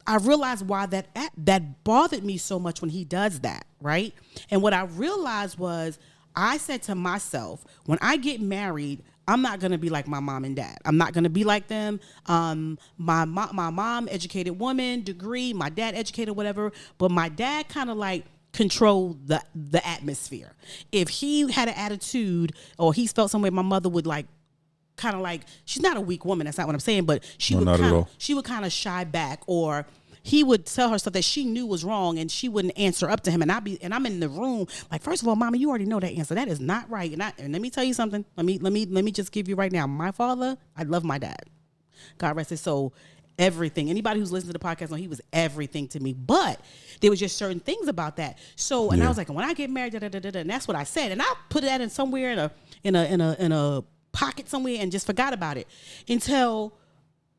I realized why that bothered me so much when he does that, right? And what I realized was, I said to myself, when I get married, I'm not going to be like my mom and dad. I'm not going to be like them. My mom, educated woman, degree, my dad educated, whatever. But my dad kind of like controlled the atmosphere. If he had an attitude or he felt some way, my mother would like, kind of like, she's not a weak woman. That's not what I'm saying. But she would kind of shy back, or he would tell her stuff that she knew was wrong, and she wouldn't answer up to him. And I'm in the room like, first of all, Mama, you already know that answer. That is not right. And let me tell you something. Let me just give you right now. My father, I love my dad. God rest his soul. Everything. Anybody who's listened to the podcast know he was everything to me. But there was just certain things about that. So, and I was like, when I get married, and that's what I said. And I put that in somewhere in a pocket somewhere and just forgot about it until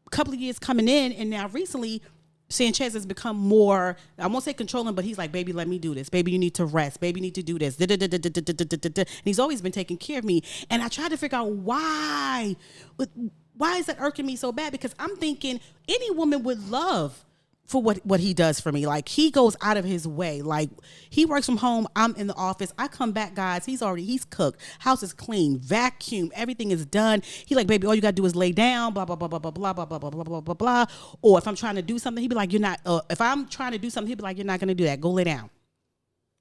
a couple of years coming in, and now recently Sanchez has become more, I won't say controlling, but he's like, baby, let me do this. Baby, you need to rest. Baby, you need to do this. And he's always been taking care of me. And I tried to figure out why is that irking me so bad? Because I'm thinking any woman would love for what he does for me. Like, he goes out of his way. Like, he works from home. I'm in the office. I come back, guys. He's cooked. House is clean, vacuum. Everything is done. He like, baby, all you got to do is lay down, blah, blah, blah, blah, blah, blah, blah, blah, blah, blah, blah, blah. Or if I'm trying to do something, he'd be like, you're not, if I'm trying to do something, he'd be like, you're not going to do that. Go lay down.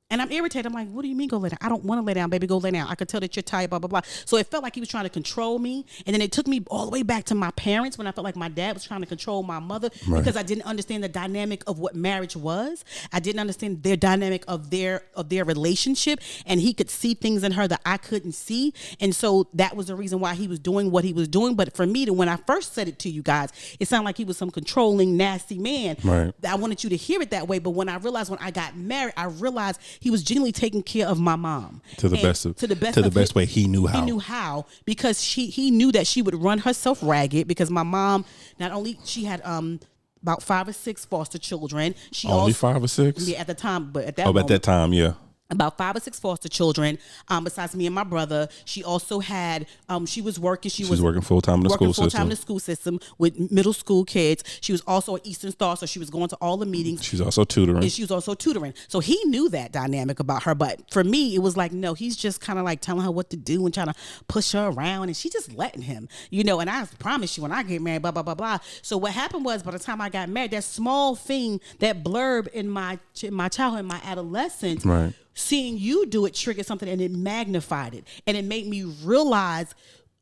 And I'm irritated. I'm like, what do you mean go lay down? I don't want to lay down, baby. Go lay down. I could tell that you're tired, blah, blah, blah. So it felt like he was trying to control me. And then it took me all the way back to my parents when I felt like my dad was trying to control my mother because I didn't understand the dynamic of what marriage was. I didn't understand their dynamic of their relationship. And he could see things in her that I couldn't see. And so that was the reason why he was doing what he was doing. But for me, when I first said it to you guys, it sounded like he was some controlling, nasty man. Right. I wanted you to hear it that way. But when I I got married, I realized he was genuinely taking care of my mom to the best way he knew how. He knew how, because he knew that she would run herself ragged, because my mom, not only she had about 5 or 6 foster children. She only also, 5 or 6? Yeah, at the time, but at that moment, at that time, yeah. About 5 or 6 foster children, besides me and my brother. She also had, she was working. She was working full-time in the school system. Full-time in the school system with middle school kids. She was also an Eastern Star, so she was going to all the meetings. She's also tutoring. So he knew that dynamic about her. But for me, it was like, no, he's just kind of like telling her what to do and trying to push her around. And she just letting him, And I promise you, when I get married, blah, blah, blah, blah. So what happened was, by the time I got married, that small thing, that blurb in my childhood, in my adolescence, right, seeing you do it triggered something, and it magnified it. And it made me realize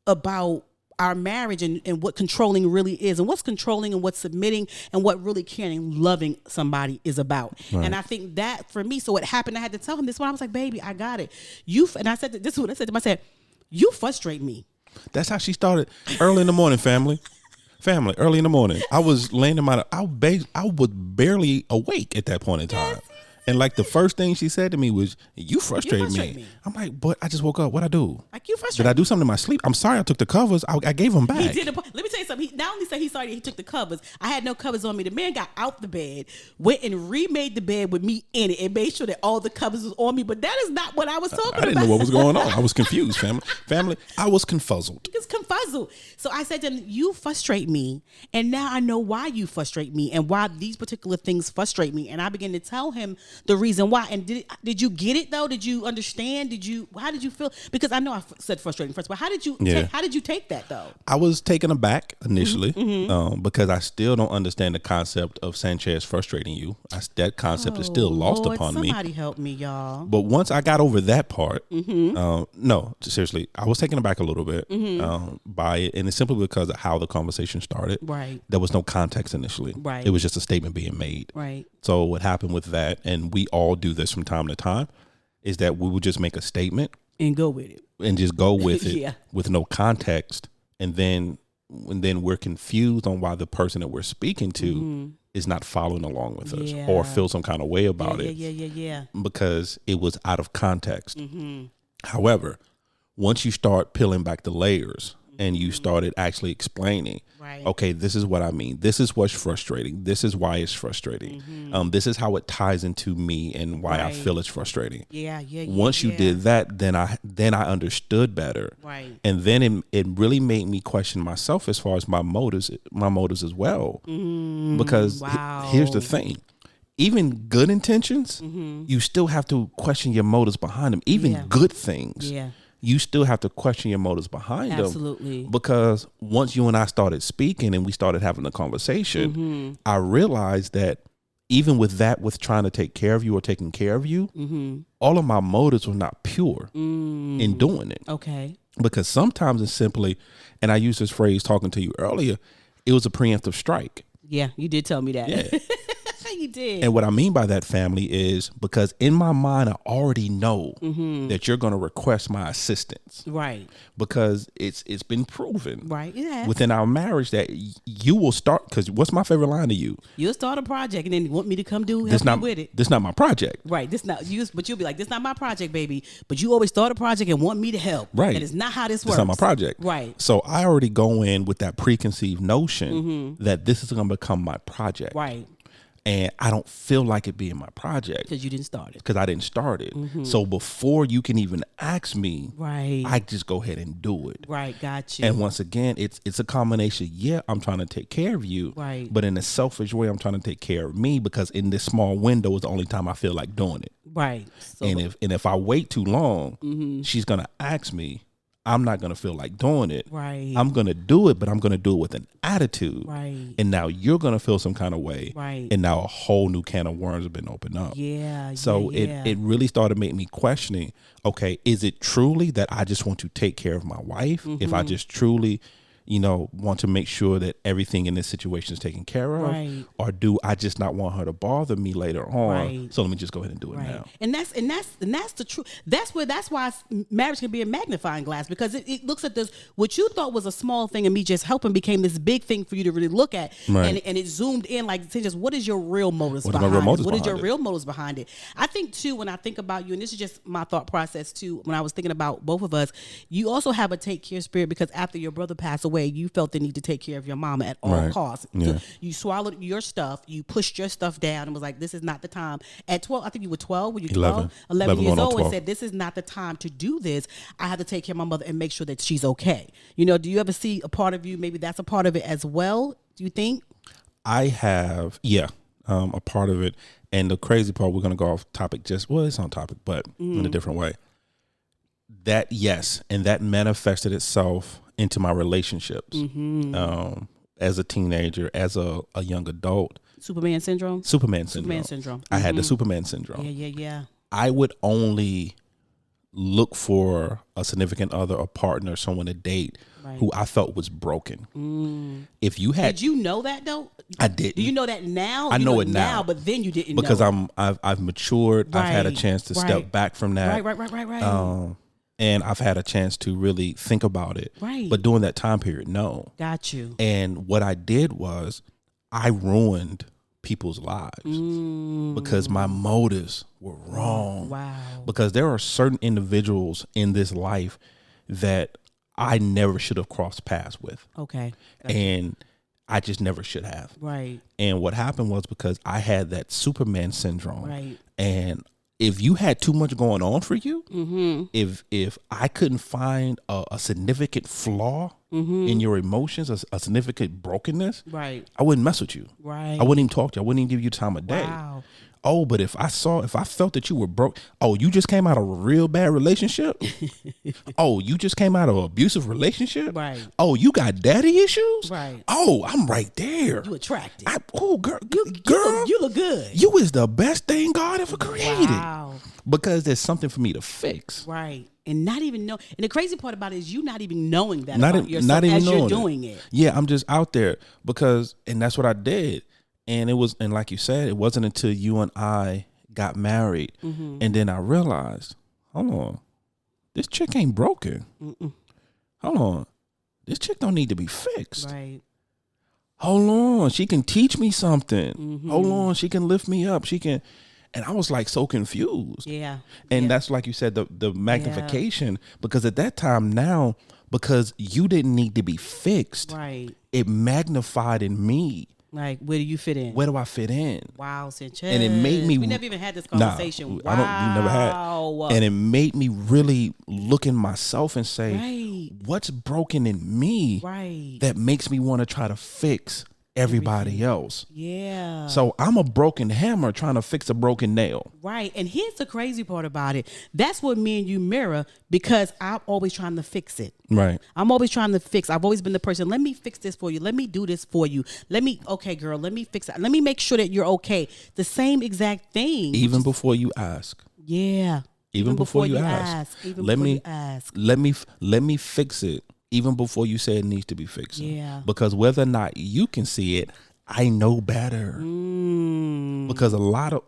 about our marriage and what controlling really is, and what's controlling and what's submitting, and what really caring, loving somebody is about. Right. And I think that for me, so it happened, I had to tell him this one. I was like, baby, I got it. And I said, this is what I said to him. I said, you frustrate me. That's how she started. Early in the morning, family, early in the morning. I was laying in I was barely awake at that point in time. Yes. And like the first thing she said to me was, you frustrate me. I'm like, but I just woke up. What'd I do? Like, you frustrate Did I do something in my sleep? I'm sorry I took the covers. I gave them back. He did. Let me tell you something. He not only said he's sorry that he took the covers, I had no covers on me. The man got out the bed, went and remade the bed with me in it, and made sure that all the covers was on me. But that is not what I was talking about. I didn't know what was going on. I was confused, family. I was confuzzled. It's confuzzled. So I said to him, you frustrate me. And now I know why you frustrate me and why these particular things frustrate me. And I began to tell him the reason why. And did you get it though? Did you understand? How did you feel? Because I know I said frustrating first, but how did you take that though? I was taken aback initially, because I still don't understand the concept of Sanchez frustrating you. That concept is still lost upon me. Somebody help me, y'all. But once I got over that part, no, seriously, I was taken aback a little bit by it, and it's simply because of how the conversation started. Right. There was no context initially. Right. It was just a statement being made. Right. So what happened with that, and we all do this from time to time, is that we would just make a statement and go with it, and just go with it with no context, and then we're confused on why the person that we're speaking to is not following along with us or feel some kind of way about it. Yeah. Because it was out of context. However, once you start peeling back the layers and you started actually explaining, okay, this is what I mean. This is what's frustrating. This is why it's frustrating. This is how it ties into me and why I feel it's frustrating. Once you did that, then I understood better. Right. And then it really made me question myself as far as my motives as well. Because here's the thing. Even good intentions, you still have to question your motives behind them. Even good things. Yeah. You still have to question your motives behind them. Absolutely. Because once you and I started speaking and we started having a conversation, I realized that even with trying to take care of you or taking care of you, all of my motives were not pure in doing it. Okay. Because sometimes it's simply, and I used this phrase talking to you earlier, it was a preemptive strike. Yeah, you did tell me that. Yeah. You did. And what I mean by that, family, is because in my mind, I already know that you're going to request my assistance. Right. Because it's been proven within our marriage that you will start, because what's my favorite line to you? You'll start a project and then you want me to come help you with it. This not my project. Right. But you'll be like, this not my project, baby. But you always start a project and want me to help. Right. And it's not how this works. It's not my project. Right. So I already go in with that preconceived notion that this is going to become my project. Right. And I don't feel like it being my project. Because you didn't start it. Because I didn't start it. So before you can even ask me, right, I just go ahead and do it. Right, got you. And once again, it's a combination. Yeah, I'm trying to take care of you. Right. But in a selfish way, I'm trying to take care of me because in this small window is the only time I feel like doing it. Right. So, and if I wait too long, she's going to ask me. I'm not going to feel like doing it. Right. I'm going to do it, but I'm going to do it with an attitude. Right. And now you're going to feel some kind of way. Right. And now a whole new can of worms have been opened up. Yeah. So it really started making me questioning, okay, is it truly that I just want to take care of my wife? If I just truly, want to make sure that everything in this situation is taken care of? Right. Or do I just not want her to bother me later on? Right. So let me just go ahead and do it now. And that's the truth. That's why marriage can be a magnifying glass, because it looks at this, what you thought was a small thing and me just helping became this big thing for you to really look at. Right. And it zoomed in, like, just what is your real motives What behind it? What is your behind it? real motives behind it? I think too, when I think about you, and this is just my thought process too, when I was thinking about both of us, you also have a take care spirit, because after your brother passed away, you felt the need to take care of your mama at all costs. Yeah. So you swallowed your stuff, you pushed your stuff down and was like, this is not the time. At 12, I think you were 12, were you 12? 11 years old, and said, this is not the time to do this. I have to take care of my mother and make sure that she's okay. Do you ever see a part of you, maybe that's a part of it as well, do you think? I have, a part of it. And the crazy part, we're going to go off topic it's on topic, but in a different way. That, yes, and that manifested itself into my relationships as a teenager, as a young adult. Superman syndrome. I had the Superman syndrome. Yeah. I would only look for a significant other, a partner, someone to date who I felt was broken. If you had, did you know that though? I did. Do you know that now? I know it now, but then you didn't because know I've matured. I've had a chance to step back from that. Right. And I've had a chance to really think about it. Right. But during that time period, no. Got you. And what I did was I ruined people's lives because my motives were wrong. Wow. Because there are certain individuals in this life that I never should have crossed paths with. Okay. And I just never should have. Right. And what happened was because I had that Superman syndrome. Right. And if you had too much going on for you, if I couldn't find a significant flaw in your emotions, a significant brokenness, right, I wouldn't mess with you. Right. I wouldn't even talk to you. I wouldn't even give you time of day. Wow. Oh, but if I felt that you were broke, oh, you just came out of a real bad relationship? Oh, you just came out of an abusive relationship? Right. Oh, you got daddy issues? Right. Oh, I'm right there. You attractive. Girl, you look good. You is the best thing God ever created. Wow. Because there's something for me to fix. Right. And not even know. And the crazy part about it is you not even knowing that not about even, yourself not even as knowing you're doing it. Yeah, I'm just out there and that's what I did. And and like you said, it wasn't until you and I got married and then I realized, hold on, this chick ain't broken. Hold on, this chick don't need to be fixed. Right. Hold on, she can teach me something. Hold on, she can lift me up. She can. And I was like so confused. Yeah. And that's like you said, the magnification, because at that time now, because you didn't need to be fixed. Right. It magnified in me. Like, where do you fit in? Where do I fit in? Wow, Sanchez. And it made me. We never even had this conversation. Nah, we never had. And it made me really look in myself and say, what's broken in me that makes me want to try to fix everybody else? Yeah. So I'm a broken hammer trying to fix a broken nail. Right. And here's the crazy part about it. That's what me and you mirror, because I'm always trying to fix it. Right. I'm always trying to fix. I've always been the person, let me fix this for you. Let me do this for you. Okay, girl, let me fix it. Let me make sure that you're okay. The same exact thing. Even before you ask. Yeah. Even before you ask. Let me fix it. Even before you say it needs to be fixed. Yeah. Because whether or not you can see it, I know better. Because a lot of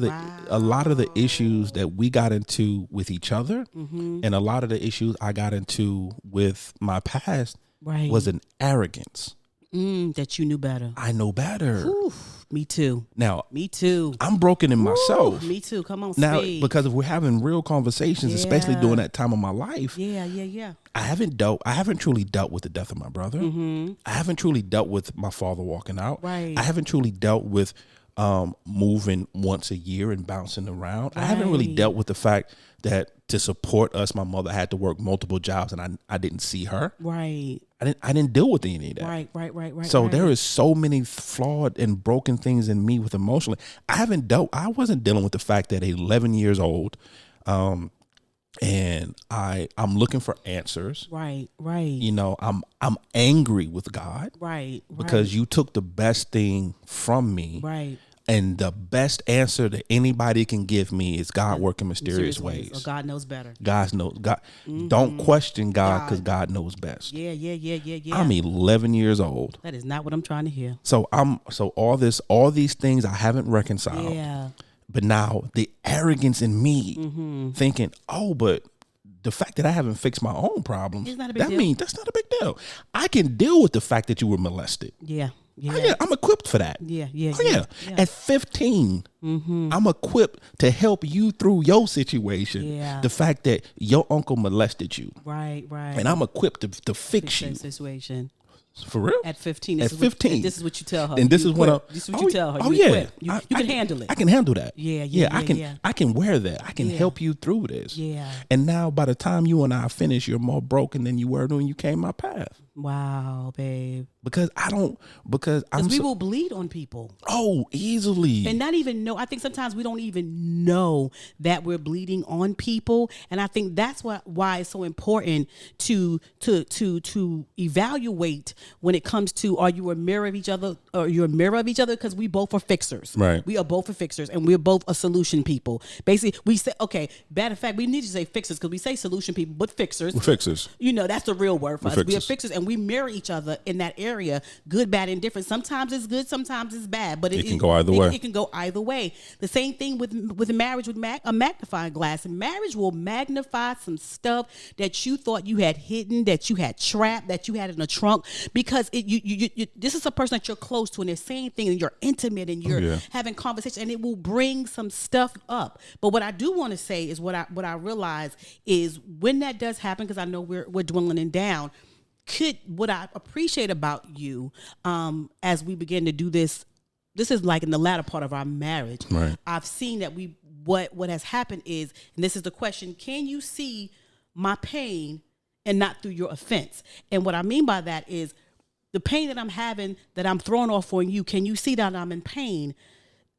the issues that we got into with each other, and a lot of the issues I got into with my past, was an arrogance. That you knew better. I know better. Oof. Me too. Now, me too. I'm broken in myself. Me too. Come on, now, speak. because if we're having real conversations, especially during that time of my life. Yeah. I haven't truly dealt with the death of my brother. I haven't truly dealt with my father walking out. Right. I haven't truly dealt with moving once a year and bouncing around. I haven't really dealt with the fact that to support us, my mother had to work multiple jobs, and I didn't see her. Right. I didn't deal with any of that. Right. So there is so many flawed and broken things in me with emotionally. I wasn't dealing with the fact that at 11 years old, and I'm looking for answers. Right. You know, I'm angry with God. Right. Because you took the best thing from me. Right. And the best answer that anybody can give me is God working mysterious ways. Or God knows better. God. Don't question God, because God knows best. Yeah. I'm 11 years old. That is not what I'm trying to hear. So all these things I haven't reconciled. Yeah. But now the arrogance in me thinking, but the fact that I haven't fixed my own problems, that's not a big deal. I can deal with the fact that you were molested. Yeah. I'm equipped for that. Yeah. At 15, I'm equipped to help you through your situation. Yeah. The fact that your uncle molested you. Right. And I'm equipped to fix you. That situation. For real? At 15. This is what you tell her. And this is what you tell her. You can handle it. I can handle that. Yeah. I can wear that. I can help you through this. Yeah. And now by the time you and I finish, you're more broken than you were when you came my path. Wow, babe. Because we will bleed on people. Oh, easily. And not even know. I think sometimes we don't even know that we're bleeding on people. And I think that's why it's so important to evaluate when it comes to, are you a mirror of each other, or you're a mirror of each other? Because we both are fixers. Right. We are both a fixers, and we're both a solution people. Basically, we say, okay, matter of fact, we need to say fixers, because we say solution people, but fixers. We're fixers. You know, that's the real word for us. Fixers. We are fixers, and we mirror each other in that area, good, bad, and different. Sometimes it's good, sometimes it's bad, but it can go either way. It can go either way. The same thing with marriage, with a magnifying glass. And marriage will magnify some stuff that you thought you had hidden, that you had trapped, that you had in a trunk, because this is a person that you're close to, and they're saying things, and you're intimate, and you're having conversation, and it will bring some stuff up. But what I do want to say is what I realize is when that does happen, because I know we're dwindling down. What I appreciate about you, as we begin to do this is like in the latter part of our marriage. Right. I've seen that what has happened is, and this is the question: can you see my pain and not through your offense? And what I mean by that is the pain that I'm having, that I'm throwing off on you. Can you see that I'm in pain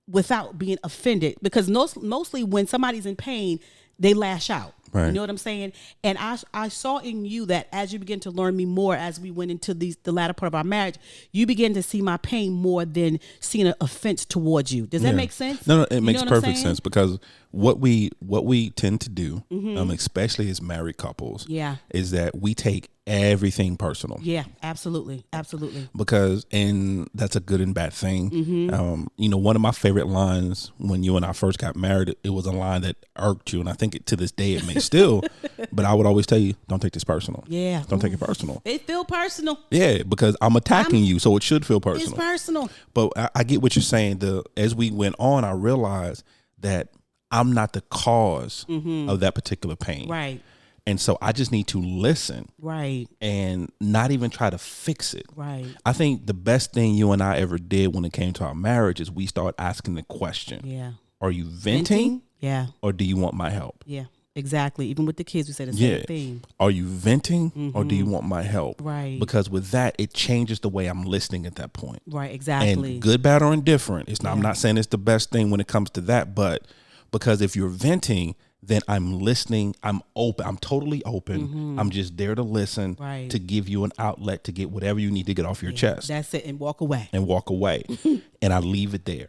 without being offended? Because mostly when somebody's in pain, they lash out. Right. You know what I'm saying? And I saw in you that as you begin to learn me more, as we went into the latter part of our marriage, you begin to see my pain more than seeing an offense towards you. Does that make sense? No, it makes perfect sense, because what we tend to do, especially as married couples, is that we take everything personal. Yeah, absolutely. Because, and that's a good and bad thing. One of my favorite lines when you and I first got married, it was a line that irked you, and I think to this day it may still. But I would always tell you, don't take this personal. Yeah, don't take it personal. It feel personal. Yeah, because I'm attacking you, so it should feel personal. It's personal. But I get what you're saying. As we went on, I realized that I'm not the cause of that particular pain. Right. And so I just need to listen. Right. And not even try to fix it. Right. I think the best thing you and I ever did when it came to our marriage is we start asking the question. Yeah. Are you venting? Yeah. Or do you want my help? Yeah. Exactly. Even with the kids, we say the same thing. Are you venting or do you want my help? Right. Because with that, it changes the way I'm listening at that point. Right. Exactly. And good, bad, or indifferent. I'm not saying it's the best thing when it comes to that, but because if you're venting, then I'm listening. I'm open. I'm totally open. I'm just there to listen, to give you an outlet to get whatever you need to get off your chest. That's it. And walk away. And I leave it there.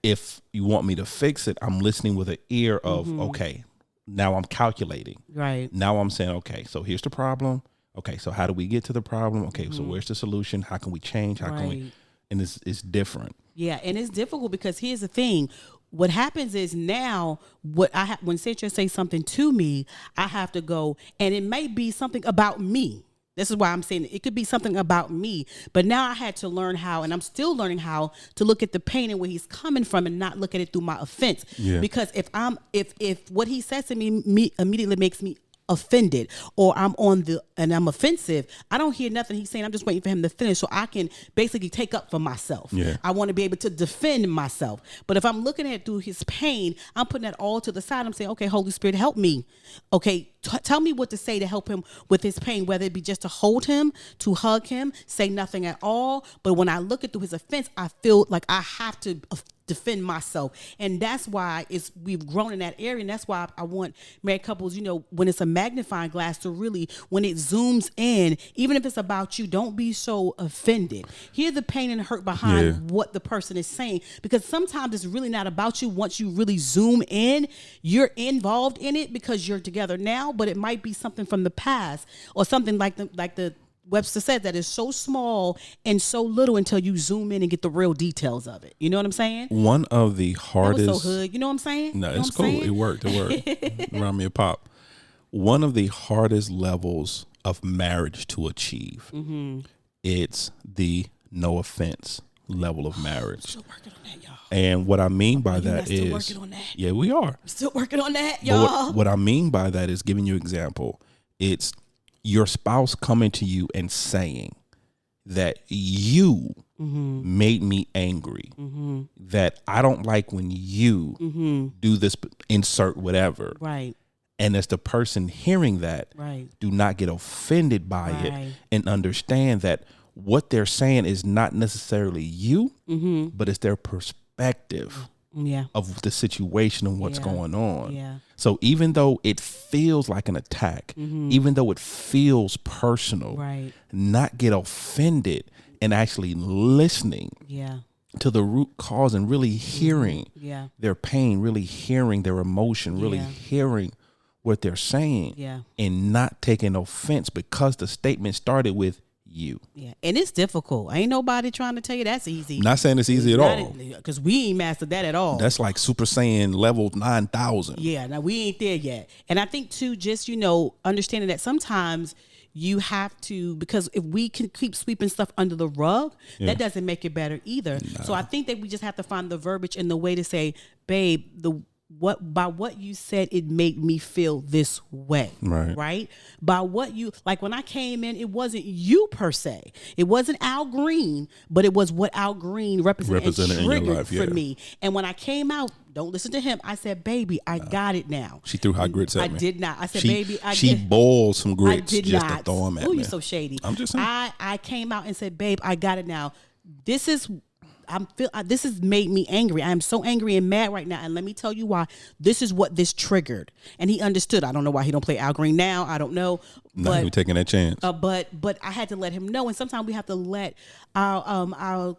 If you want me to fix it, I'm listening with an ear of, okay, now I'm calculating. Right. Now I'm saying, okay, so here's the problem. Okay, so how do we get to the problem? Okay, so where's the solution? How can we change? How can we? And it's different. Yeah, and it's difficult because here's the thing. What happens is now when Cynthia says something to me, I have to go, and it may be something about me. This is why I'm saying it could be something about me. But now I had to learn how, and I'm still learning how to look at the pain and where he's coming from and not look at it through my offense. Yeah. Because if what he says to me immediately makes me offended or I'm I'm offensive, I don't hear nothing he's saying. I'm just waiting for him to finish so I can basically take up for myself. Yeah. I want to be able to defend myself. But if I'm looking at it through his pain, I'm putting that all to the side. I'm saying, okay, Holy Spirit, help me. Okay, tell me what to say to help him with his pain, whether it be just to hold him, to hug him, say nothing at all. But when I look at through his offense, I feel like I have to defend myself. And that's why we've grown in that area. And that's why I want married couples, when it's a magnifying glass, to really, when it zooms in, even if it's about you, don't be so offended. Hear the pain and hurt behind what the person is saying, because sometimes it's really not about you. Once you really zoom in, you're involved in it because you're together now, but it might be something from the past or something like the Webster said, that is so small and so little until you zoom in and get the real details of it. You know what I'm saying? One of the hardest. That was so hood. You know what I'm saying? No, it's cool. It worked. Remind me of Pop. One of the hardest levels of marriage to achieve. It's the no offense level of marriage. Still working on that, y'all. And what I mean by that is, still working on that. Yeah, we are. Still working on that, y'all. What I mean by that is giving you an example. It's your spouse coming to you and saying that you made me angry, that I don't like when you do this, insert whatever. Right. And as the person hearing that, do not get offended by it and understand that what they're saying is not necessarily you, but it's their perspective of the situation and what's going on. Yeah. So even though it feels like an attack, even though it feels personal, not get offended and actually listening to the root cause and really hearing their pain, really hearing their emotion, really hearing what they're saying and not taking offense because the statement started with you. Yeah, and it's difficult. Ain't nobody trying to tell you that's easy. Not saying it's easy at all. Because we ain't mastered that at all. That's like Super Saiyan level 9,000. Yeah, now we ain't there yet. And I think too, just, understanding that sometimes you have to, because if we can keep sweeping stuff under the rug, that doesn't make it better either. Nah. So I think that we just have to find the verbiage and the way to say, babe, by what you said, it made me feel this way. Right. By what you, like when I came in, it wasn't you per se. It wasn't Al Green, but it was what Al Green represented and triggered in your life, for me. And when I came out, don't listen to him. I said, baby, I got it now. She threw hot grits at me. I did not. I said, baby, she boiled some grits. I did just not. To throw them at me. Oh, you're so shady. I'm just saying. I came out and said, babe, I got it now. This has made me angry. I am so angry and mad right now. And let me tell you why. This is what this triggered. And he understood. I don't know why he don't play Al Green now. I don't know. Not even taking that chance. But I had to let him know. And sometimes we have to let our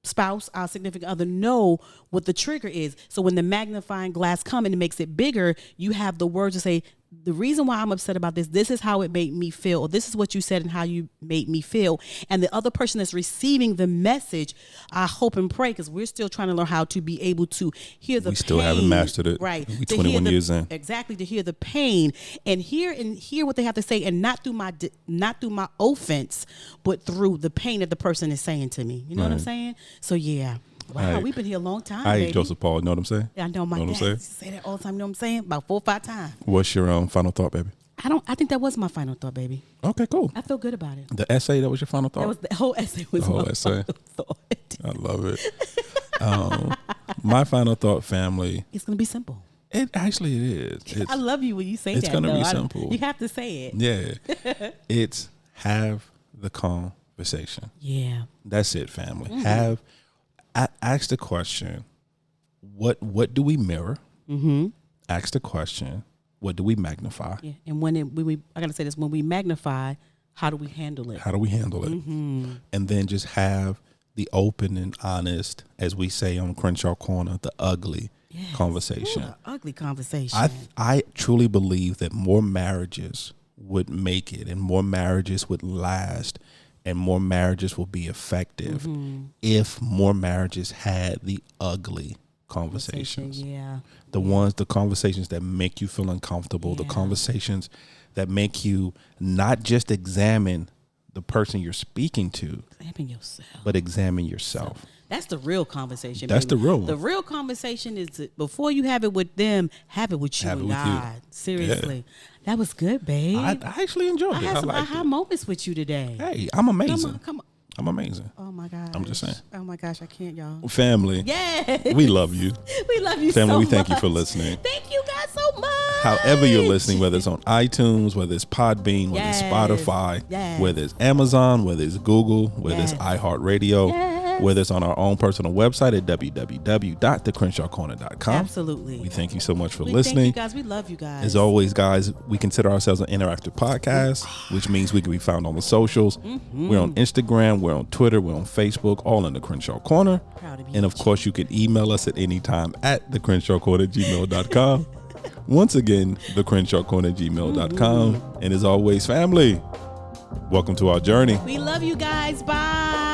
spouse, our significant other, know what the trigger is. So when the magnifying glass comes and it makes it bigger, you have the words to say, the reason why I'm upset about this is how it made me feel, or this is what you said and how you made me feel. And the other person that's receiving the message, I hope and pray, because we're still trying to learn how to be able to hear the pain. We still haven't mastered it. Right. We're 21 years in. Exactly, to hear the pain and hear what they have to say, and not through my offense, but through the pain that the person is saying to me. You know what I'm saying? So yeah. Wow, we've been here a long time, baby. Joseph Paul, you know what I'm saying? Yeah, I know my dad used to say that all the time, you know what I'm saying? About 4 or 5 times. What's your final thought, baby? I think that was my final thought, baby. Okay, cool. I feel good about it. The essay, that was your final thought? The whole essay was my final thought. I love it. My final thought, family. It's going to be simple. It is. I love you when you say that. It's going to be simple. You have to say it. Yeah. It's have the conversation. Yeah. That's it, family. Ask the question, what do we mirror? Ask the question, what do we magnify? Yeah. And when I got to say this, when we magnify, how do we handle it? And then just have the open and honest, as we say on Crenshaw Corner, the ugly conversation. Ooh, ugly conversation. I truly believe that more marriages would make it, and more marriages would last, and more marriages will be effective if more marriages had the ugly conversations. The conversations that make you feel uncomfortable, the conversations that make you not just examine the person you're speaking to, examine yourself. but examine yourself. That's the real conversation. That's baby. the real one. The real conversation is before you have it with them, have it with you and God. Seriously. Yeah. That was good, babe. I actually enjoyed it. I had some aha moments with you today. Hey, I'm amazing. Come on. I'm amazing. Oh my gosh. I'm just saying. Oh my gosh, I can't, y'all. Family. Yeah. We love you. We love you Family, so we thank much. you for listening. Thank you guys so much. However you're listening, whether it's on iTunes, whether it's Podbean, whether it's Spotify, whether it's Amazon, whether it's Google, whether it's iHeartRadio, whether it's on our own personal website at www.thecrenshawcorner.com. Absolutely. We thank you so much for listening. Thank you guys. We love you guys. As always, guys, we consider ourselves an interactive podcast, which means we can be found on the socials. Mm-hmm. We're on Instagram, we're on Twitter, we're on Facebook, all in the Crenshaw Corner. Proud of you. And of course, you can email us at any time at thecrenshawcorner@gmail.com. Once again, thecrenshawcorner@gmail.com. And as always, family, welcome to our journey. We love you guys. Bye.